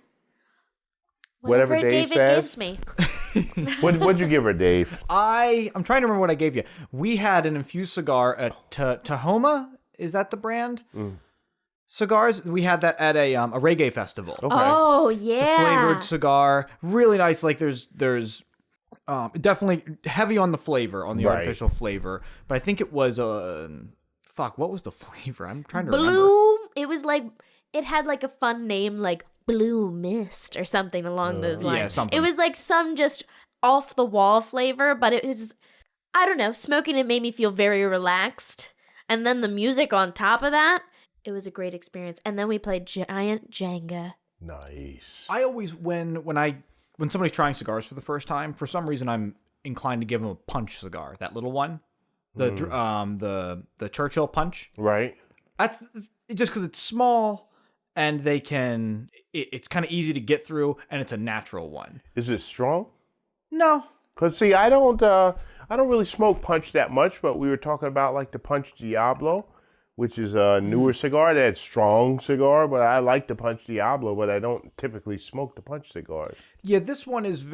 Whatever Dave says. gives me. What'd you give her, Dave? I'm trying to remember what I gave you. We had an infused cigar at Tahoma. Is that the brand? Cigars. We had that at a reggae festival. Okay. Oh, yeah. It's a flavored cigar. Really nice. There's definitely heavy on the flavor, on the artificial flavor. But I think it was what was the flavor? I'm trying to remember. Blue. It was it had a fun name Blue Mist or something along those lines. Yeah, something. It was some just off the wall flavor, but it was, I don't know, smoking it made me feel very relaxed. And then the music on top of that, it was a great experience. And then we played giant Jenga Nice. I always when somebody's trying cigars for the first time, for some reason I'm inclined to give them a punch cigar, that little one, the Churchill punch. Right. That's just because it's small and they can. It's kind of easy to get through, and it's a natural one. Is it strong? No. Cause see, I don't really smoke punch that much, but we were talking about like the Punch Diablo, which is a newer cigar. That's strong cigar, but I like the Punch Diablo, but I don't typically smoke the punch cigars. Yeah, this one is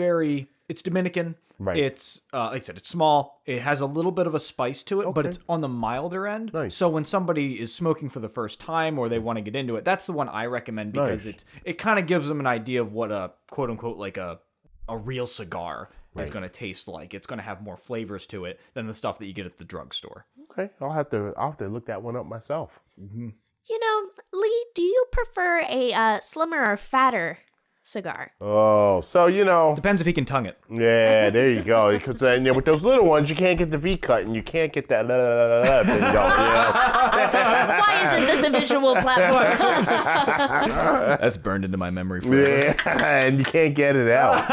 it's Dominican. Right. It's, like I said, it's small. It has a little bit of a spice to it, but it's on the milder end. Nice. So when somebody is smoking for the first time or they want to get into it, that's the one I recommend because it kind of gives them an idea of what a quote unquote like a real cigar is going to taste like. It's going to have more flavors to it than the stuff that you get at the drugstore. Okay, I'll have to look that one up myself. You know, Lee, do you prefer a slimmer or fatter cigar? Oh, so Depends if he can tongue it. yeah, there you go. Because with those little ones, you can't get the V cut, and you can't get that thing going. Why isn't this a visual platform? That's burned into my memory forever. Yeah, and you can't get it out.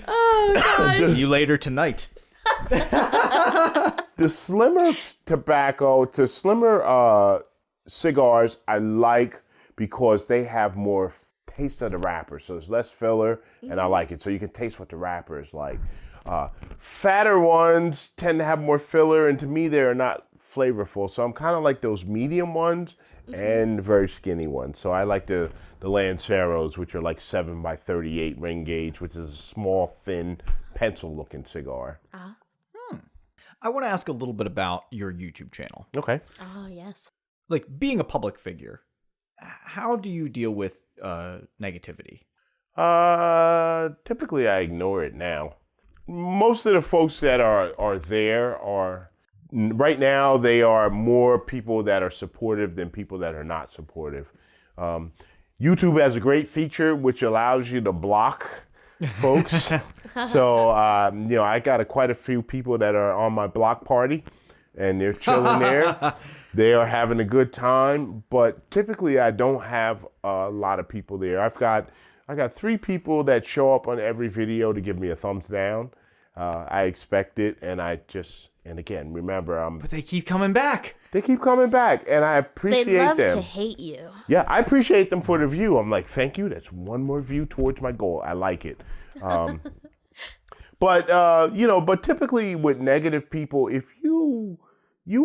Oh, gosh. See you later tonight. The slimmer cigars I like because they have more taste of the wrapper, so it's less filler, and I like it. So you can taste what the wrapper is like. Fatter ones tend to have more filler, and to me, they're not flavorful. So I'm kind of like those medium ones and very skinny ones. So I like the Lanceros, which are like 7x38 ring gauge, which is a small, thin, pencil-looking cigar. I want to ask a little bit about your YouTube channel. Okay. Oh, yes. Like, being a public figure, how do you deal with negativity? Typically I ignore it now. Most of the folks that are there are, right now, they are more people that are supportive than people that are not supportive. YouTube has a great feature which allows you to block folks. So, I got quite a few people that are on my block party, and they're chilling there. They are having a good time, but typically I don't have a lot of people there. I got 3 people that show up on every video to give me a thumbs down. I expect it, and again, remember, But they keep coming back. they keep coming back, and I appreciate They love them. to hate you. Yeah, I appreciate them for the view. I'm like, thank you. That's one more view towards my goal. I like it. But typically with negative people, if you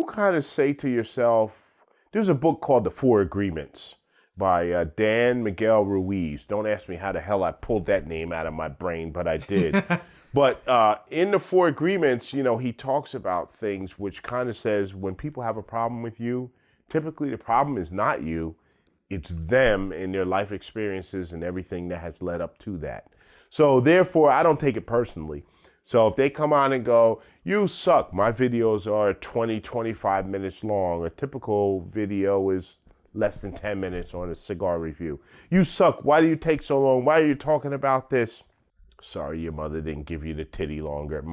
kind of say to yourself, there's a book called The 4 Agreements by Dan Miguel Ruiz. Don't ask me how the hell I pulled that name out of my brain, but I did. But in the 4 Agreements, he talks about things which kind of says when people have a problem with you, typically the problem is not you, it's them and their life experiences and everything that has led up to that. So therefore, I don't take it personally. So if they come on and go, you suck, my videos are 20, 25 minutes long. A typical video is less than 10 minutes on a cigar review. You suck, why do you take so long? Why are you talking about this? Sorry, your mother didn't give you the titty longer.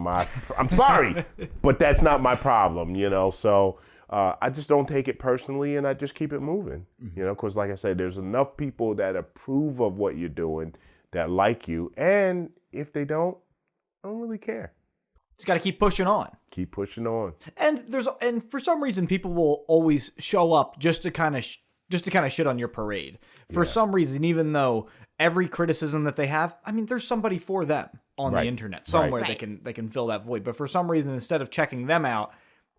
I'm sorry, but that's not my problem, So I just don't take it personally, and I just keep it moving, because like I said, there's enough people that approve of what you're doing, that like you, and if they don't, I don't really care. Just got to keep pushing on. Keep pushing on. And for some reason, people will always show up just to kind of shit on your parade. For some reason, even though every criticism that they have, there's somebody for them on the internet somewhere. Right. They can fill that void. But for some reason, instead of checking them out,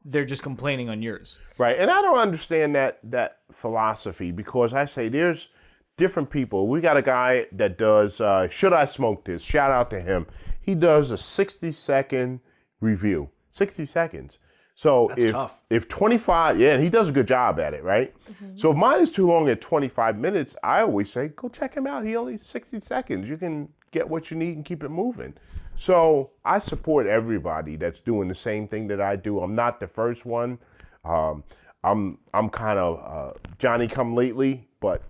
they're just complaining on yours. Right, and I don't understand that philosophy, because I say there's different people. We got a guy that does Should I Smoke This? Shout out to him. He does a 60-second review. 60 seconds. So That's tough. If 25, and he does a good job at it, right? So if mine is too long at 25 minutes, I always say, go check him out. He only 60 seconds. You can get what you need and keep it moving. So I support everybody that's doing the same thing that I do. I'm not the first one. I'm kind of Johnny come lately, but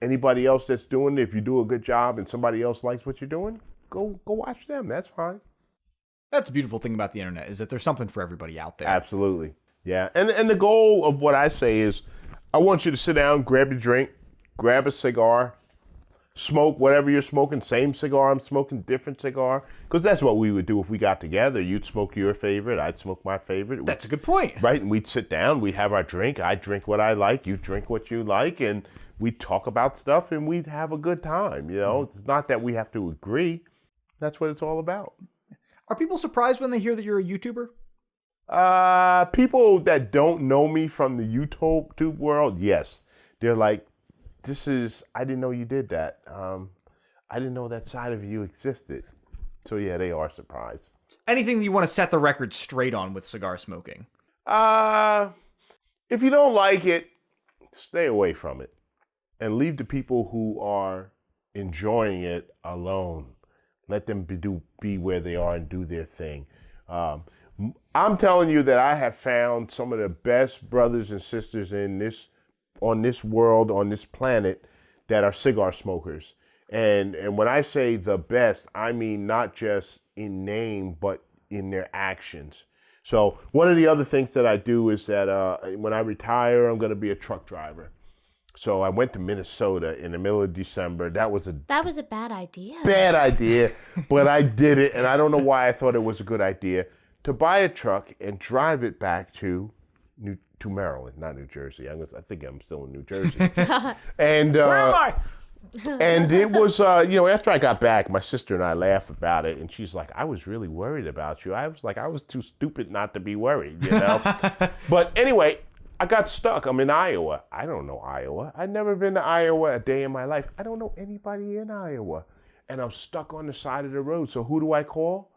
anybody else that's doing it, if you do a good job and somebody else likes what you're doing, go watch them. That's fine. That's the beautiful thing about the internet, is that there's something for everybody out there. Absolutely. Yeah. And the goal of what I say is, I want you to sit down, grab your drink, grab a cigar, Smoke whatever you're smoking, same cigar I'm smoking, different cigar. Because that's what we would do if we got together. You'd smoke your favorite, I'd smoke my favorite. That's a good point. Right, and we'd sit down, we'd have our drink, I'd drink what I like, you drink what you like, and we'd talk about stuff and we'd have a good time, you know? It's not that we have to agree. That's what it's all about. Are people surprised when they hear that you're a YouTuber? People that don't know me from the YouTube world, yes. They're like, I didn't know you did that. I didn't know that side of you existed. So yeah, they are surprised. Anything that you want to set the record straight on with cigar smoking? If you don't like it, stay away from it. And leave the people who are enjoying it alone. Let them be where they are and do their thing. I'm telling you that I have found some of the best brothers and sisters on this world, on this planet, that are cigar smokers. And when I say the best, I mean not just in name, but in their actions. So one of the other things that I do is that when I retire, I'm going to be a truck driver. So I went to Minnesota in the middle of December. That was a bad idea. Bad idea, but I did it, and I don't know why I thought it was a good idea, to buy a truck and drive it back to Maryland, not New Jersey. I think I'm still in New Jersey. And Where am I? and it was, after I got back, my sister and I laughed about it, and she's like, I was really worried about you. I was like, I was too stupid not to be worried, you know? But anyway, I got stuck. I'm in Iowa. I don't know Iowa. I've never been to Iowa a day in my life. I don't know anybody in Iowa. And I'm stuck on the side of the road. So who do I call?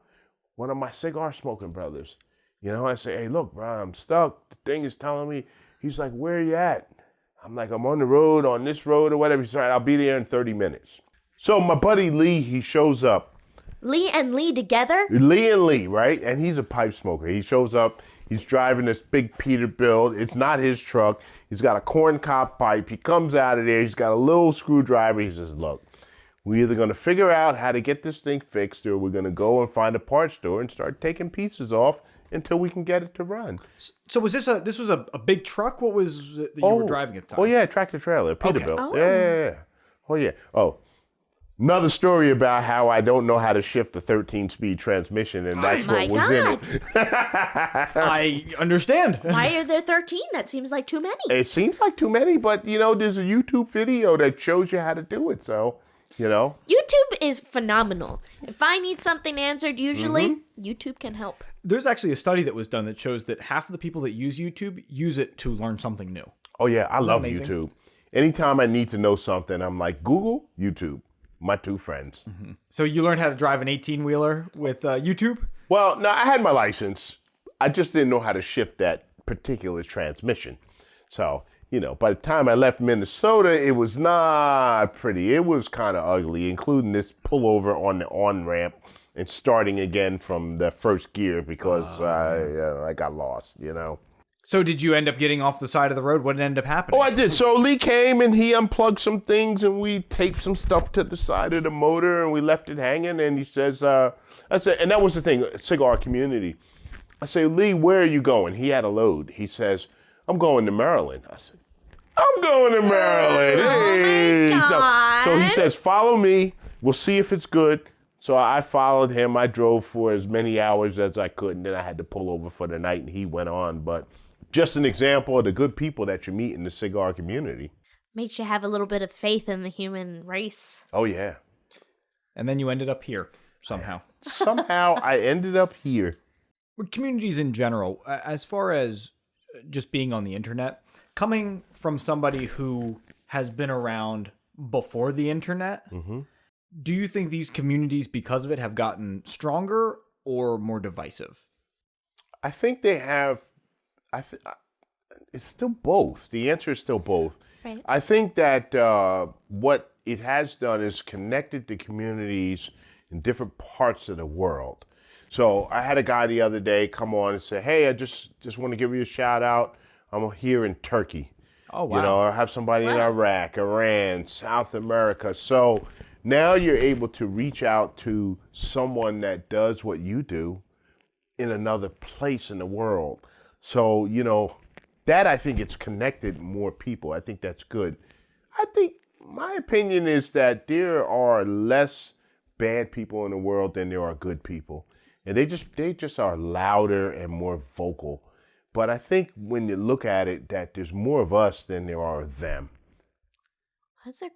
One of my cigar smoking brothers. You know, I say, hey, look, bro, I'm stuck. The thing is telling me. He's like, where are you at? I'm like, I'm on the road, on this road or whatever. He's like, I'll be there in 30 minutes. So my buddy Lee, he shows up. Lee and Lee together? Lee and Lee, right? And he's a pipe smoker. He shows up. He's driving this big Peterbilt. It's not his truck. He's got a corncob pipe. He comes out of there. He's got a little screwdriver. He says, look, we're either going to figure out how to get this thing fixed, or we're going to go and find a parts store and start taking pieces off until we can get it to run. So was this was a big truck? What was it that you were driving at the time? Oh, yeah, tractor trailer, Peterbilt. Okay. Oh. Yeah. Oh, yeah. Oh, another story about how I don't know how to shift a 13-speed transmission, and that's what was in it. I understand. Why are there 13? That seems like too many. It seems like too many, but, there's a YouTube video that shows you how to do it, so, YouTube is phenomenal. If I need something answered, usually, YouTube can help. There's actually a study that was done that shows that half of the people that use YouTube use it to learn something new. Oh, yeah, I love amazing? YouTube. Anytime I need to know something, I'm like, Google, YouTube. My two friends. Mm-hmm. So you learned how to drive an 18-wheeler with YouTube? Well, no, I had my license. I just didn't know how to shift that particular transmission. So, by the time I left Minnesota, it was not pretty. It was kind of ugly, including this pullover on the on-ramp and starting again from the first gear because I got lost, So did you end up getting off the side of the road? What ended up happening? Oh, I did. So Lee came and he unplugged some things and we taped some stuff to the side of the motor and we left it hanging. And he says, I said, and that was the thing, Cigar Community. I say, Lee, where are you going? He had a load. He says, I'm going to Maryland. I said, I'm going to Maryland. Hey. Oh my God. So he says, follow me. We'll see if it's good. So I followed him. I drove for as many hours as I could. And then I had to pull over for the night and he went on. But just an example of the good people that you meet in the cigar community. Makes you have a little bit of faith in the human race. Oh, yeah. And then you ended up here somehow. Somehow I ended up here. With communities in general, as far as just being on the internet, coming from somebody who has been around before the internet, do you think these communities, because of it, have gotten stronger or more divisive? I think they have. It's still both. The answer is still both. Right. I think that what it has done is connected the communities in different parts of the world. So I had a guy the other day come on and say, hey, I just want to give you a shout out. I'm here in Turkey. Oh, wow. I have somebody in Iraq, Iran, South America. So now you're able to reach out to someone that does what you do in another place in the world. So, that I think it's connected more people. I think that's good. I think my opinion is that there are less bad people in the world than there are good people. And they just are louder and more vocal. But I think when you look at it, that there's more of us than there are of them. That's a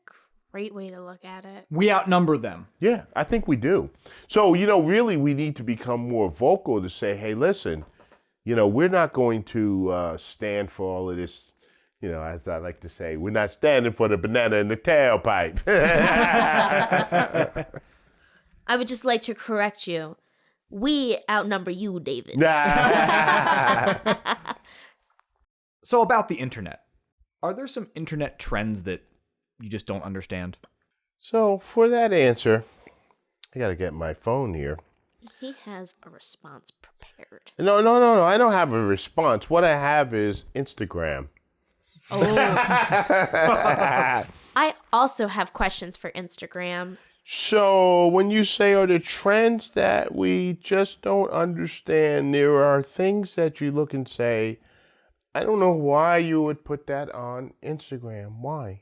great way to look at it. We outnumber them. Yeah, I think we do. So, really we need to become more vocal to say, hey, listen, we're not going to stand for all of this, as I like to say, we're not standing for the banana in the tailpipe. I would just like to correct you. We outnumber you, David. So about the internet, are there some internet trends that you just don't understand? So for that answer, I got to get my phone here. He has a response prepared. No. I don't have a response. What I have is Instagram. Oh. I also have questions for Instagram. So when you say are there trends that we just don't understand, there are things that you look and say, I don't know why you would put that on Instagram. Why?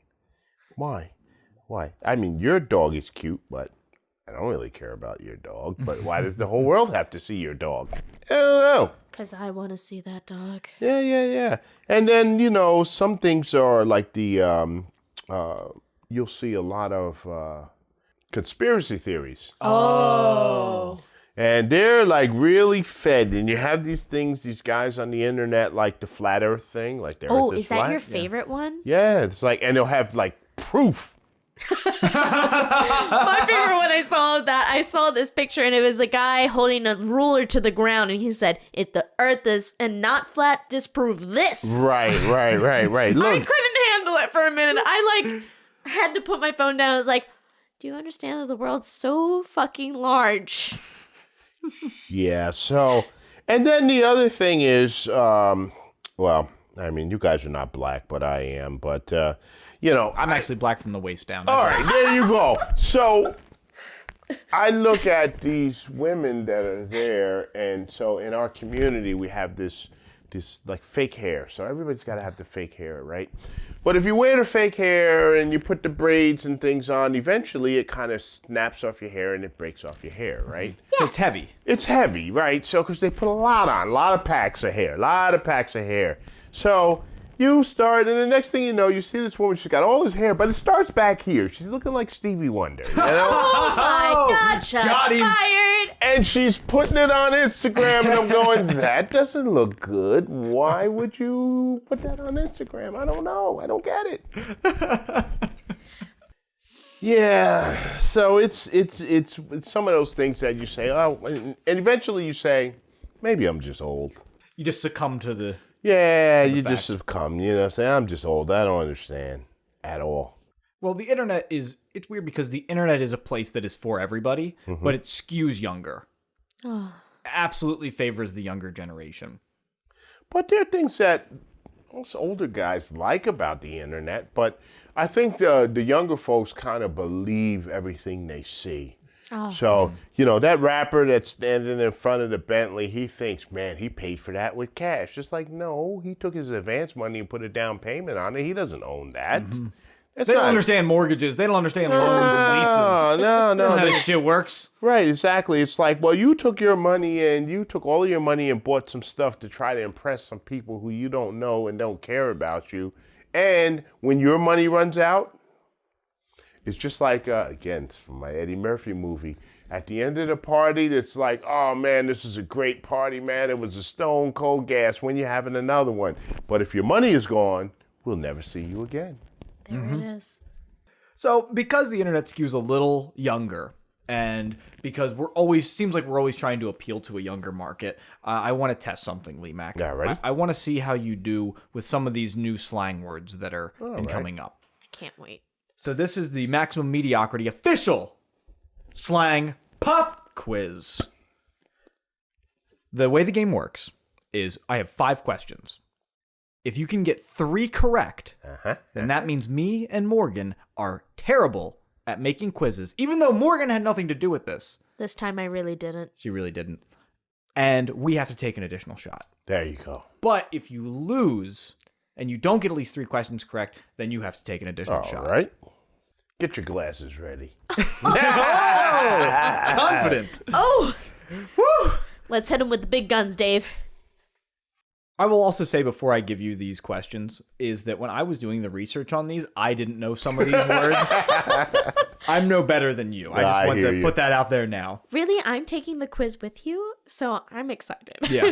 I mean, your dog is cute, but I don't really care about your dog. But why does the whole world have to see your dog? I don't know. Because I want to see that dog. Yeah. And then, some things are like the, you'll see a lot of conspiracy theories. Oh. And they're like really fed. And you have these guys on the internet, like the flat earth thing. Like the earth is that flat? Your favorite one? Yeah, it's like, and they'll have like proof. My favorite one, I saw this picture and it was a guy holding a ruler to the ground and he said, if the earth is and not flat, disprove this. Right. Look. I couldn't handle it for a minute. I had to put my phone down. I was like, do you understand that the world's so fucking large? Yeah, so, and then the other thing is, well, I mean, you guys are not black, but I am, but, I'm actually black from the waist down. All right, there you go. So I look at these women that are there, and so in our community, we have this like fake hair. So everybody's got to have the fake hair, right? But if you wear the fake hair and you put the braids and things on, eventually it kind of snaps off your hair and it breaks off your hair, right? Yes. So it's heavy. It's heavy, right? So because they put a lot on, a lot of packs of hair. So you start, and the next thing you know, you see this woman, she's got all this hair, but it starts back here. She's looking like Stevie Wonder, you know? Oh my God, shots fired. And she's putting it on Instagram, and I'm going, that doesn't look good. Why would you put that on Instagram? I don't know. I don't get it. Yeah, so it's some of those things that you say, oh, and eventually you say, maybe I'm just old. You just succumb to the... Yeah, you just succumb, say, I'm just old. I don't understand at all. Well, the internet it's weird because the internet is a place that is for everybody, but it skews younger. Oh. Absolutely favors the younger generation. But there are things that most older guys like about the internet, but I think the younger folks kind of believe everything they see. Oh. So, that rapper that's standing in front of the Bentley, he thinks, man, he paid for that with cash. It's like, no, he took his advance money and put a down payment on it. He doesn't own that. Mm-hmm. They don't understand mortgages. They don't understand loans and leases. No. They don't know how this shit works. Right, exactly. It's like, well, you took your money and you took all your money and bought some stuff to try to impress some people who you don't know and don't care about you. And when your money runs out, it's just like, again, it's from my Eddie Murphy movie. At the end of the party, it's like, oh, man, this is a great party, man. It was a stone cold gas. When you're having another one. But if your money is gone, we'll never see you again. There it is. So because the internet skews a little younger, and because seems like we're always trying to appeal to a younger market, I want to test something, LeeMack. Yeah, ready? I want to see how you do with some of these new slang words that are coming up. I can't wait. So this is the Maximum Mediocrity official slang pop quiz. The way the game works is I have 5 questions. If you can get 3 correct, then that means me and Morgan are terrible at making quizzes, even though Morgan had nothing to do with this. This time I really didn't. She really didn't. And we have to take an additional shot. There you go. But if you lose and you don't get at least 3 questions correct, then you have to take an additional shot. All right. Get your glasses ready. Confident. Oh! Woo! Let's hit him with the big guns, Dave. I will also say before I give you these questions is that when I was doing the research on these, I didn't know some of these words. I'm no better than you. I just want to put that out there now. Really? I'm taking the quiz with you, so I'm excited. Yeah.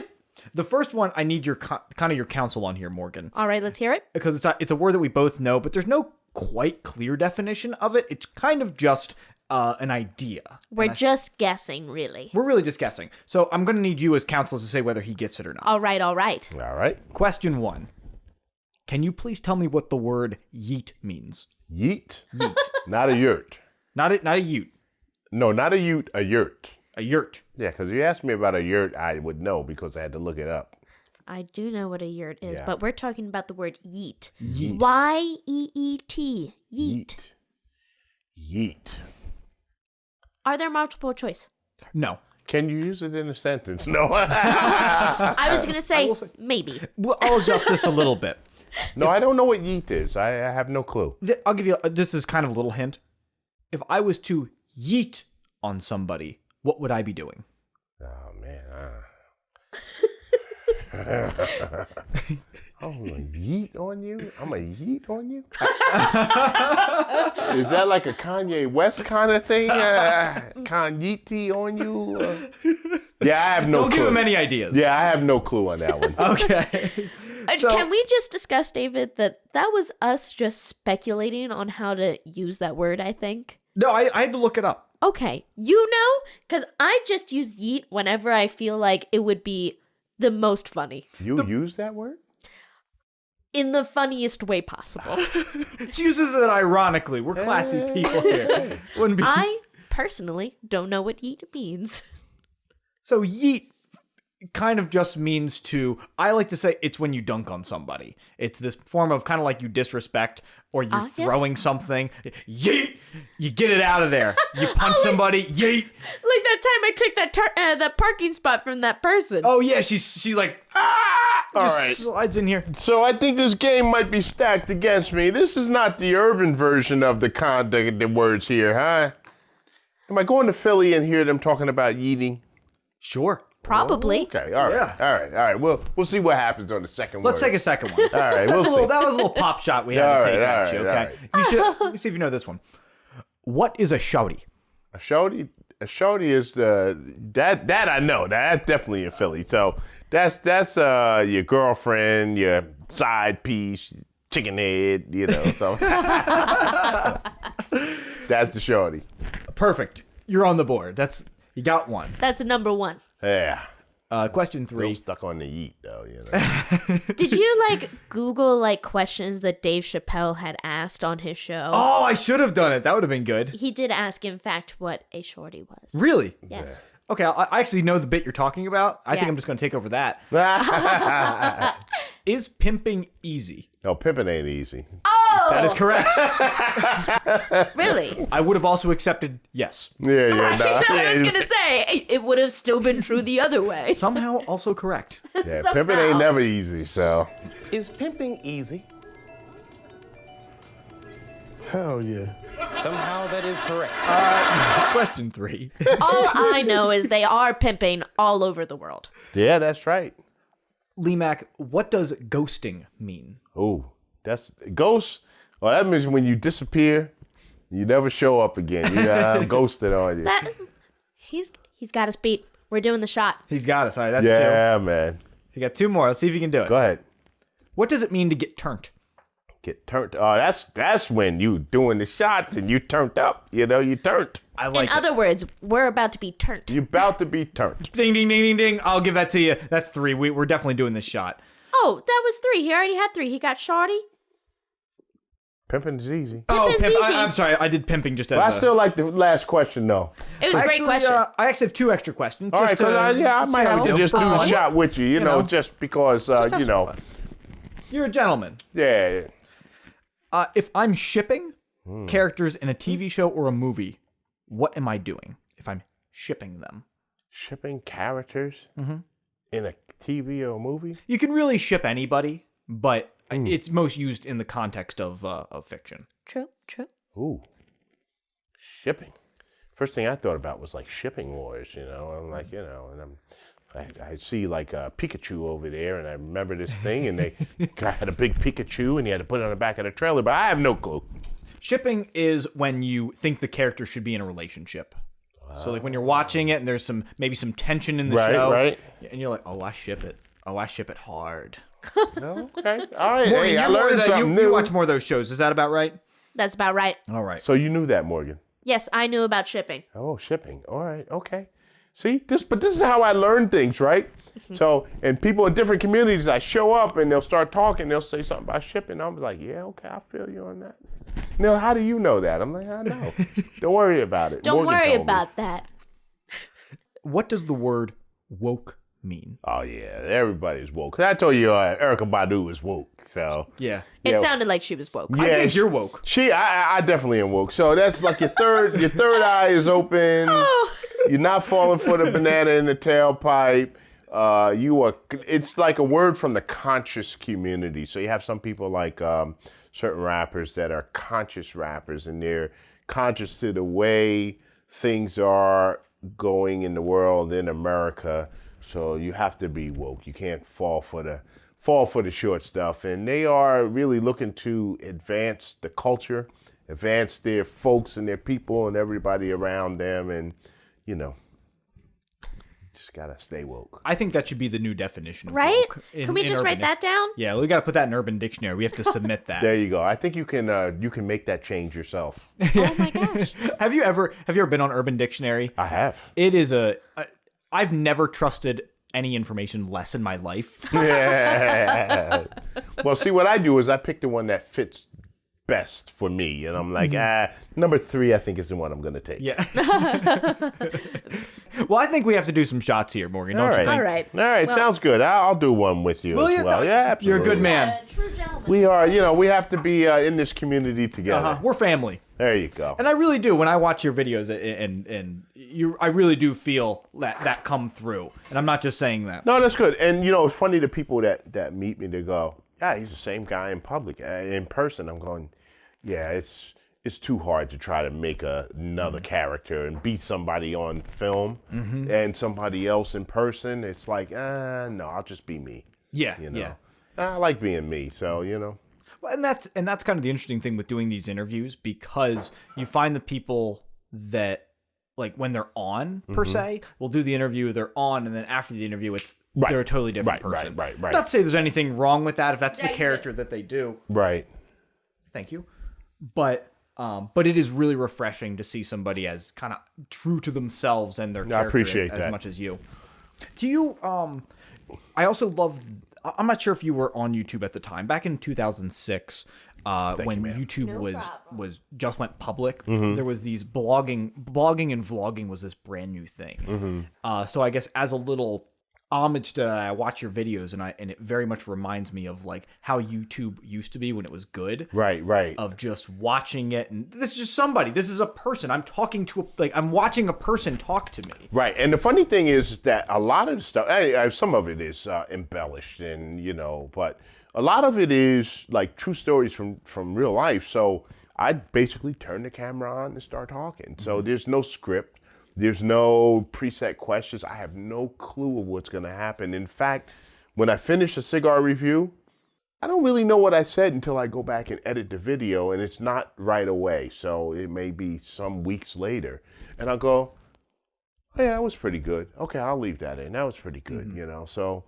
The first one, I need your kind of your counsel on here, Morgan. All right, let's hear it. Because it's a word that we both know, but there's no quite clear definition of it. It's kind of just an idea. We're just guessing, really. We're really just guessing. So I'm going to need you as counsel to say whether he gets it or not. All right, all right. All right. Question 1. Can you please tell me what the word yeet means? Yeet? Yeet. Not a yurt. Not a ute. No, not a ute, a yurt. A yurt. Yeah, because you asked me about a yurt, I would know because I had to look it up. I do know what a yurt is, Yeah. but we're talking about the word yeet. Yeet. Y-E-E-T. Yeet. Yeet. Are there multiple choice? No. Can you use it in a sentence? No. I was going to say, will say- maybe. Well, I'll adjust this a little bit. No, I don't know what yeet is. I have no clue. I'll give you just as kind of a little hint. If I was to yeet on somebody, what would I be doing? Oh, man. I'm gonna yeet on you? I'm gonna yeet on you? Is that like a Kanye West kind of thing? Kanye on you? Yeah, I have no clue. Don't give him any ideas. Yeah, I have no clue on that one. Okay. Can we just discuss, David, that was us just speculating on how to use that word, I think? No, I had to look it up. Okay. You know? Because I just use yeet whenever I feel like it would be the most funny. You use that word? In the funniest way possible. She uses it ironically. We're classy people here. Wouldn't be... I personally don't know what yeet means. So yeet kind of just means to, I like to say it's when you dunk on somebody. It's this form of kind of like you disrespect or you're Yes. throwing something. Yeet! You get it out of there. You punch somebody. Yeet! Like that time I took that parking spot from that person. Oh yeah, she's like, ah! All Just right. slides in here. So I think this game might be stacked against me. This is not the urban version of the words here, huh? Am I going to Philly and hear them talking about yeeting? Sure. Probably. Okay, all right, Yeah. all right. We'll see what happens on the second Let's word. take a second one. All right, we'll see. That was a little pop shot we had All to take right, at all you, right, okay? You should, let me see if you know this one. What is a shouty? A shorty is that I know. That's definitely in Philly. So that's your girlfriend, your side piece, chicken head, So that's the shorty. Perfect. You're on the board. You got one. That's number one. Yeah. Question Still 3. stuck on the yeet though. Did you Google questions that Dave Chappelle had asked on his show? Oh, I should have done it. That would have been good. He did ask, in fact, what a shorty was. Really? Yes. Okay, I actually know the bit you're talking about. I think Yeah. I'm just going to take over that. No, Is pimping easy? pimping ain't easy. Oh, That is correct. really? I would have also accepted yes. Yeah. I was gonna say it would have still been true the other way. Somehow also correct. Yeah, pimping ain't never easy. So Is pimping easy? Hell yeah. Somehow that is correct. Question 3. All I know is they are pimping all over the world. yeah, that's right. LeeMack, what does ghosting mean? Oh, that's ghost. Oh, that means when you disappear, you never show up again. You got ghosted on you. He's got us beat. We're doing the shot. He's got us. All right, that's 2. Yeah, man. You got 2 more. Let's see if you can do it. Go ahead. What does it mean to get turned? Get turned. Oh, that's when you doing the shots and you turned up. You turned. I like In other words, we're about to be turned. You about to be turned. Ding, ding, ding, ding, ding. I'll give that to you. That's 3. We're definitely doing this shot. Oh, that was 3. He already had 3. He got shorty. Pimping is easy. Pimping's easy. I'm sorry. I did pimping just as But I still like the last question though. It was a great question. I actually have 2 extra questions. All right, just to because I see might how have we to do. just do For the fun. shot with you, know. just because, Have some fun. You're a gentleman. Yeah. If I'm shipping characters in a TV show or a movie, what am I doing if I'm shipping them? Shipping characters in a TV or a movie? You can really ship anybody, but it's most used in the context of fiction. True, true. Ooh. shipping. First thing I thought about was like shipping wars, you know. I'm like, you know, and I see like a Pikachu over there, and I remember this thing, and they guy had a big Pikachu, and he had to put it on the back of the trailer, but I have no clue. Shipping is when you think the character should be in a relationship. So like when you're watching it and there's maybe some tension in the show, right, and you're like, oh, I ship it. Oh, I ship it hard. Okay, all right. Morgan, Hey, I learned something new. You watch more of those shows. Is that about right? That's about right. All right. So you knew that, Morgan? Yes, I knew about shipping. Oh, shipping. All right. Okay. See, this is how I learn things, right? So, and people in different communities, I show up and they'll start talking. They'll say something about shipping. I'm like, yeah, okay, I feel you on that. Neil, how do you know that? I'm like, I know. Don't worry about it. Don't Morgan worry told me. about that. What does the word woke mean? Oh yeah, everybody's woke. 'Cause I told you, Erykah Badu is woke. So Yeah. It sounded like she was woke. yeah, I think you're woke. I definitely am woke. So that's like your third eye is open. You're not falling for the banana in the tailpipe. It's like a word from the conscious community. So you have some people like certain rappers that are conscious rappers, and they're conscious to the way things are going in the world, in America. So you have to be woke. You can't fall for the short stuff. And they are really looking to advance the culture, advance their folks and their people and everybody around them, and you know, just gotta stay woke. I think that should be the new definition of Right? woke. Can we just write that down? Yeah, we got to put that in Urban Dictionary. We have to submit that. There you go. I think you can make that change yourself. Oh my gosh. Have you ever been on Urban Dictionary? I have. It is I've never trusted any information less in my life. Yeah. Well, see, what I do is I pick the one that fits best for me, and I'm like, number 3, I think is the one I'm gonna take. Yeah. Well, I think we have to do some shots here, Morgan. Don't you think? All right. All right, Well- sounds good. I'll do one with you Will as you? well. Yeah, absolutely. You're a good man. True gentleman. We are, we have to be in this community together. We're family. There you go. And I really do. When I watch your videos, I really do feel that come through. And I'm not just saying that. No, that's good. And it's funny, the people that meet me, they go, yeah, he's the same guy in public. In person, I'm going, yeah, it's too hard to try to make another character and be somebody on film and somebody else in person. It's like, no, I'll just be me. Yeah, Yeah. I like being me, so, Well, and that's kind of the interesting thing with doing these interviews, because you find the people that, like, when they're on per se, will do the interview, they're on, and then after the interview, they're a totally different person. Right. Not to say there's anything wrong with that if that's the character that they do. Right. Thank you. But it is really refreshing to see somebody as kind of true to themselves and their character appreciate as that. much as you. Do you? I also love. I'm not sure if you were on YouTube at the time. Back in 2006, when YouTube was just went public, there was these blogging and vlogging was this brand new thing. So I guess as a little homage to that, I watch your videos and it very much reminds me of like how YouTube used to be when it was good. Right. Of just watching it, and this is just somebody. This is a person. I'm talking to I'm watching a person talk to me. Right, and the funny thing is that a lot of the stuff, some of it is embellished, and but a lot of it is like true stories from real life. So I basically turn the camera on and start talking. So there's no script, there's no preset questions. I have no clue of what's going to happen. In fact, when I finish a cigar review, I don't really know what I said until I go back and edit the video, and it's not right away. So it may be some weeks later, and I'll go, oh, yeah, that was pretty good. Okay, I'll leave that in. That was pretty good, So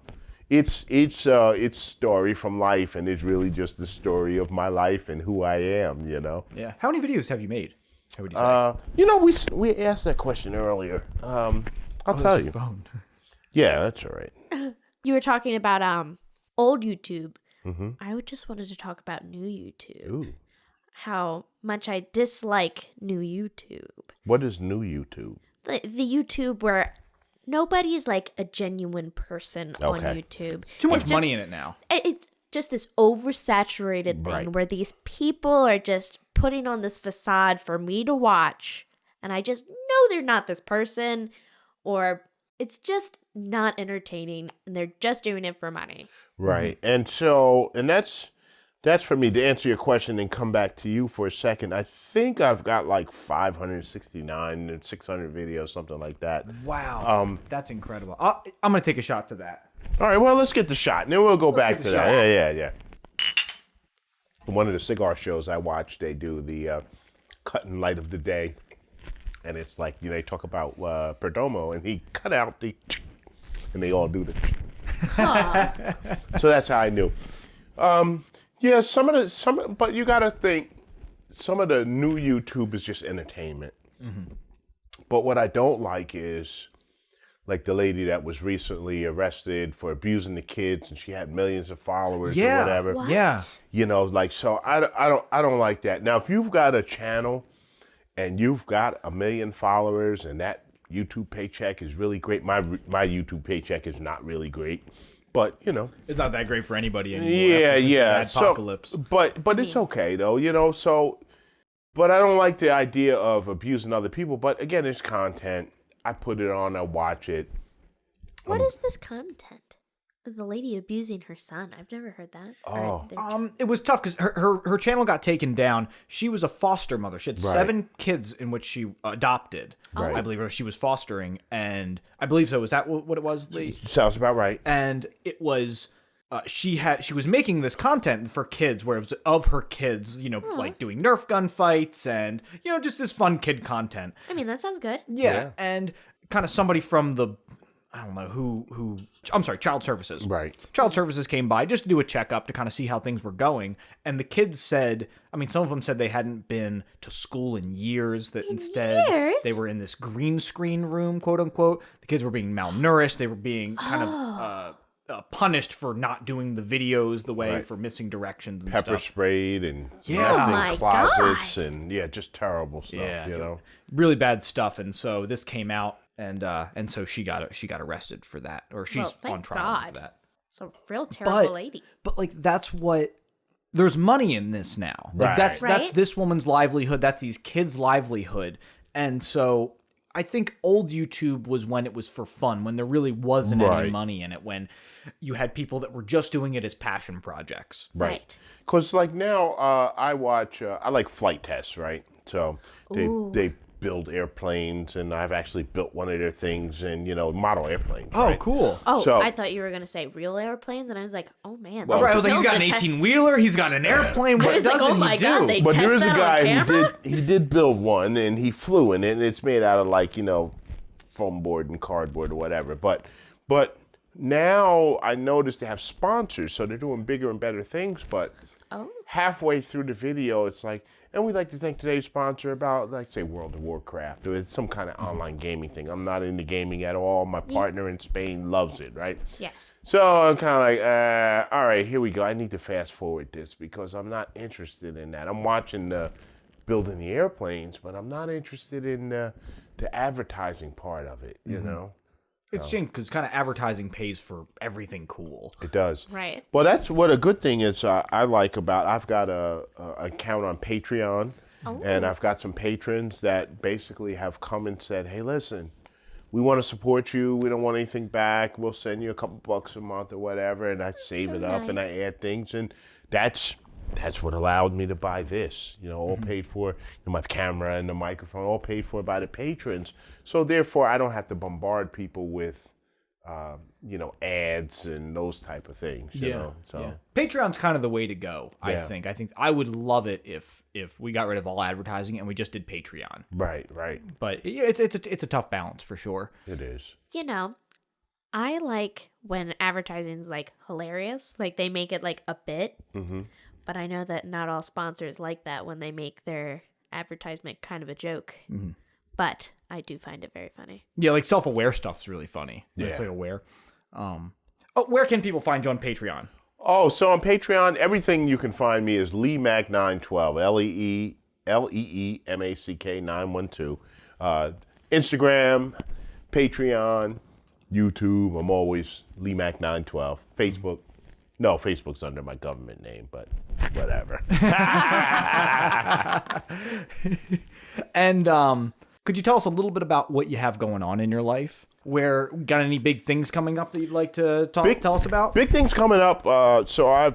it's story from life, and it's really just the story of my life and who I am, Yeah. How many videos have you made? How would you say? We asked that question earlier. I'll tell you. Phone. Yeah, that's all right. You were talking about old YouTube. I just wanted to talk about new YouTube. Ooh. How much I dislike new YouTube. What is new YouTube? The YouTube where nobody's like a genuine person on Okay. YouTube. Too much It's money in it now. It's just this oversaturated thing Right. where these people are just putting on this facade for me to watch, and I just know they're not this person, or it's just not entertaining, and they're just doing it for money. Right. And so, and that's that's for me. To answer your question and come back to you for a second, I think I've got like 569 and 600 videos, something like that. Wow. That's incredible. I'm going to take a shot to that. All right, well, let's get the shot, and then we'll go back get to the that. shot. Yeah. One of the cigar shows I watch, they do the cutting light of the day, and it's like, they talk about Perdomo, and he cut out the, and they all do the. So that's how I knew. Yeah, but you got to think, some of the new YouTube is just entertainment. Mm-hmm. But what I don't like is, like the lady that was recently arrested for abusing the kids, and she had millions of followers or whatever. What? Yeah. So I don't like that. Now, if you've got a channel and you've got 1 million followers and that YouTube paycheck is really great, my YouTube paycheck is not really great, but It's not that great for anybody anymore. Yeah. Apocalypse. So, but it's okay though, So, but I don't like the idea of abusing other people. But again, it's content. I put it on, I watch it. What is this content? The lady abusing her son. I've never heard that. It was tough because her channel got taken down. She was a foster mother. She had 7 kids in which she adopted. Right. I believe, or she was fostering, and I believe so. Was that what it was, Lee? Sounds about right. And it was she was making this content for kids, where it was of her kids, like doing Nerf gun fights and just this fun kid content. I mean, that sounds good. Yeah. And kind of somebody from the, I don't know who. I'm sorry, Child Services. Right. Child Services came by just to do a checkup to kind of see how things were going. And the kids said, some of them said they hadn't been to school in years. That instead years? they were in this green screen room, quote unquote. The kids were being malnourished. They were being kind of punished for not doing the videos the way, for missing directions and Pepper stuff. sprayed and Oh my closets God. and just terrible stuff. Really bad stuff. And so this came out, and so she got arrested for that, or she's thank on trial for God. that. It's a real terrible lady. But like that's what there's money in this now. Like that's Right. this woman's livelihood. That's these kids' livelihood. And so I think old YouTube was when it was for fun, when there really wasn't any money in it, when you had people that were just doing it as passion projects. Right. Because like now I watch, I like flight tests, right? So they build airplanes, and I've actually built one of their things, and model airplanes. Oh, right? cool. Oh, So- I thought you were going to say real airplanes, and I was like, oh, man. All right, I was like, he's got an Build the 18-wheeler, he's got an airplane. What was like, doesn't oh my he do? God, they But test there is a that on guy camera? he did build one, and he flew in it, and it's made out of like foam board and cardboard or whatever. But now I noticed they have sponsors, so they're doing bigger and better things. But halfway through the video, it's like, and we'd like to thank today's sponsor about, like, say, World of Warcraft, or it's some kind of online gaming thing. I'm not into gaming at all. My partner in Spain loves it, right? Yes. So I'm kind of like, all right, here we go. I need to fast forward this because I'm not interested in that. I'm watching the building the airplanes, but I'm not interested in the advertising part of it, you know? It's a shame because kind of advertising pays for everything cool. It does. Right. Well, that's what a good thing is I like about, I've got a account on Patreon, and I've got some patrons that basically have come and said, hey, listen, we want to support you. We don't want anything back. We'll send you a couple bucks a month or whatever, and I save it up and I add things, and that's what allowed me to buy this, all paid for, my camera and the microphone, all paid for by the patrons. So therefore, I don't have to bombard people with, ads and those type of things, you know. So Patreon's kind of the way to go, I Yeah. think. I think I would love it if we got rid of all advertising and we just did Patreon. Right. But it's a tough balance for sure. It is. I like when advertising's like hilarious, like they make it like a bit. Mm-hmm. But I know that not all sponsors like that when they make their advertisement kind of a joke. Mm-hmm. But I do find it very funny. Yeah, like self-aware stuff's really funny. It's Yeah. like aware. Where can people find you on Patreon? Oh, so on Patreon, everything you can find me is LeeMack912, LeeMack 912. Instagram, Patreon, YouTube. I'm always LeeMack912. Facebook. No, Facebook's under my government name, but whatever. And could you tell us a little bit about what you have going on in your life? Got any big things coming up that you'd like to tell us about? Big things coming up. So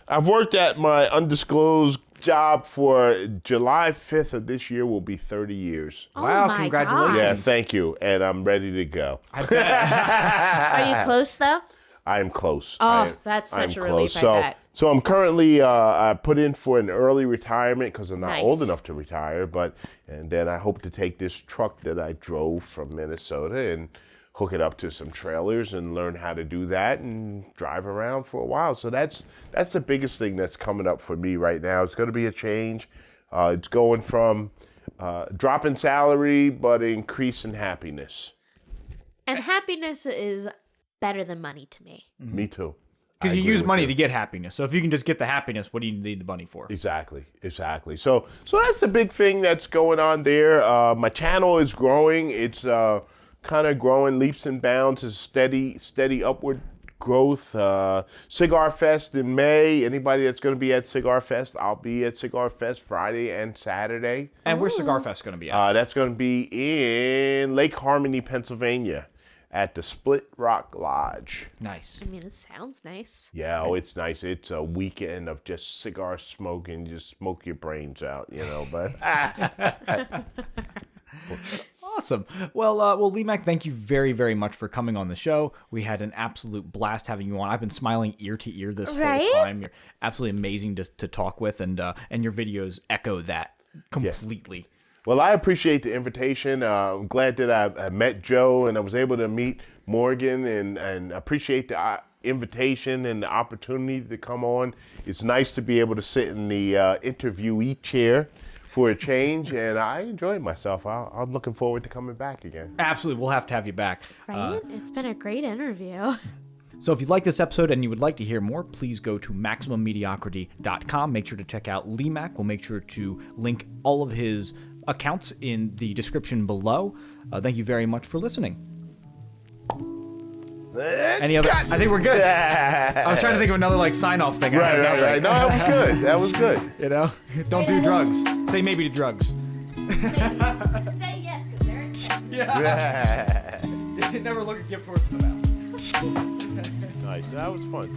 I've worked at my undisclosed job for July 5th of this year will be 30 years. Oh Wow, my congratulations. Yeah, thank you. And I'm ready to go. Are you close though? I am close. Oh, that's such a relief, I bet. So I'm currently, I put in for an early retirement because I'm not Nice. old enough to retire, and then I hope to take this truck that I drove from Minnesota and hook it up to some trailers and learn how to do that and drive around for a while. So that's the biggest thing that's coming up for me right now. It's going to be a change. It's going from drop in salary, but increase in happiness. And happiness is better than money to me. Me too. Because I you agree use with money you. to get happiness. So if you can just get the happiness, what do you need the money for? Exactly. So that's the big thing that's going on there. My channel is growing. It's kind of growing leaps and bounds. It's steady upward growth. Cigar Fest in May. Anybody that's going to be at Cigar Fest, I'll be at Cigar Fest Friday and Saturday. And where's Cigar Fest going to be at? That's going to be in Lake Harmony, Pennsylvania, at the Split Rock Lodge. Nice. I mean, it sounds nice. Yeah, oh, it's nice. It's a weekend of just cigar smoking, just smoke your brains out, but Awesome. Well, LeeMack, thank you very, very much for coming on the show. We had an absolute blast having you on. I've been smiling ear to ear this whole time. You're absolutely amazing to talk with, and your videos echo that completely. Well, I appreciate the invitation. I'm glad that I met Joe and I was able to meet Morgan and appreciate the invitation and the opportunity to come on. It's nice to be able to sit in the interviewee chair for a change, and I enjoyed myself. I'm looking forward to coming back again. Absolutely. We'll have to have you back. Right? It's been a great interview. So if you like this episode and you would like to hear more, please go to MaximumMediocrity.com. Make sure to check out LeeMack. We'll make sure to link all of his accounts in the description below. Thank you very much for listening. Any other? I think we're good. I was trying to think of another sign-off thing. Right. No, that was good. That was good. Don't do drugs. Say maybe to drugs. Say yes, because they're expensive. Yeah. Never look a gift horse in the mouth. Nice. That was fun.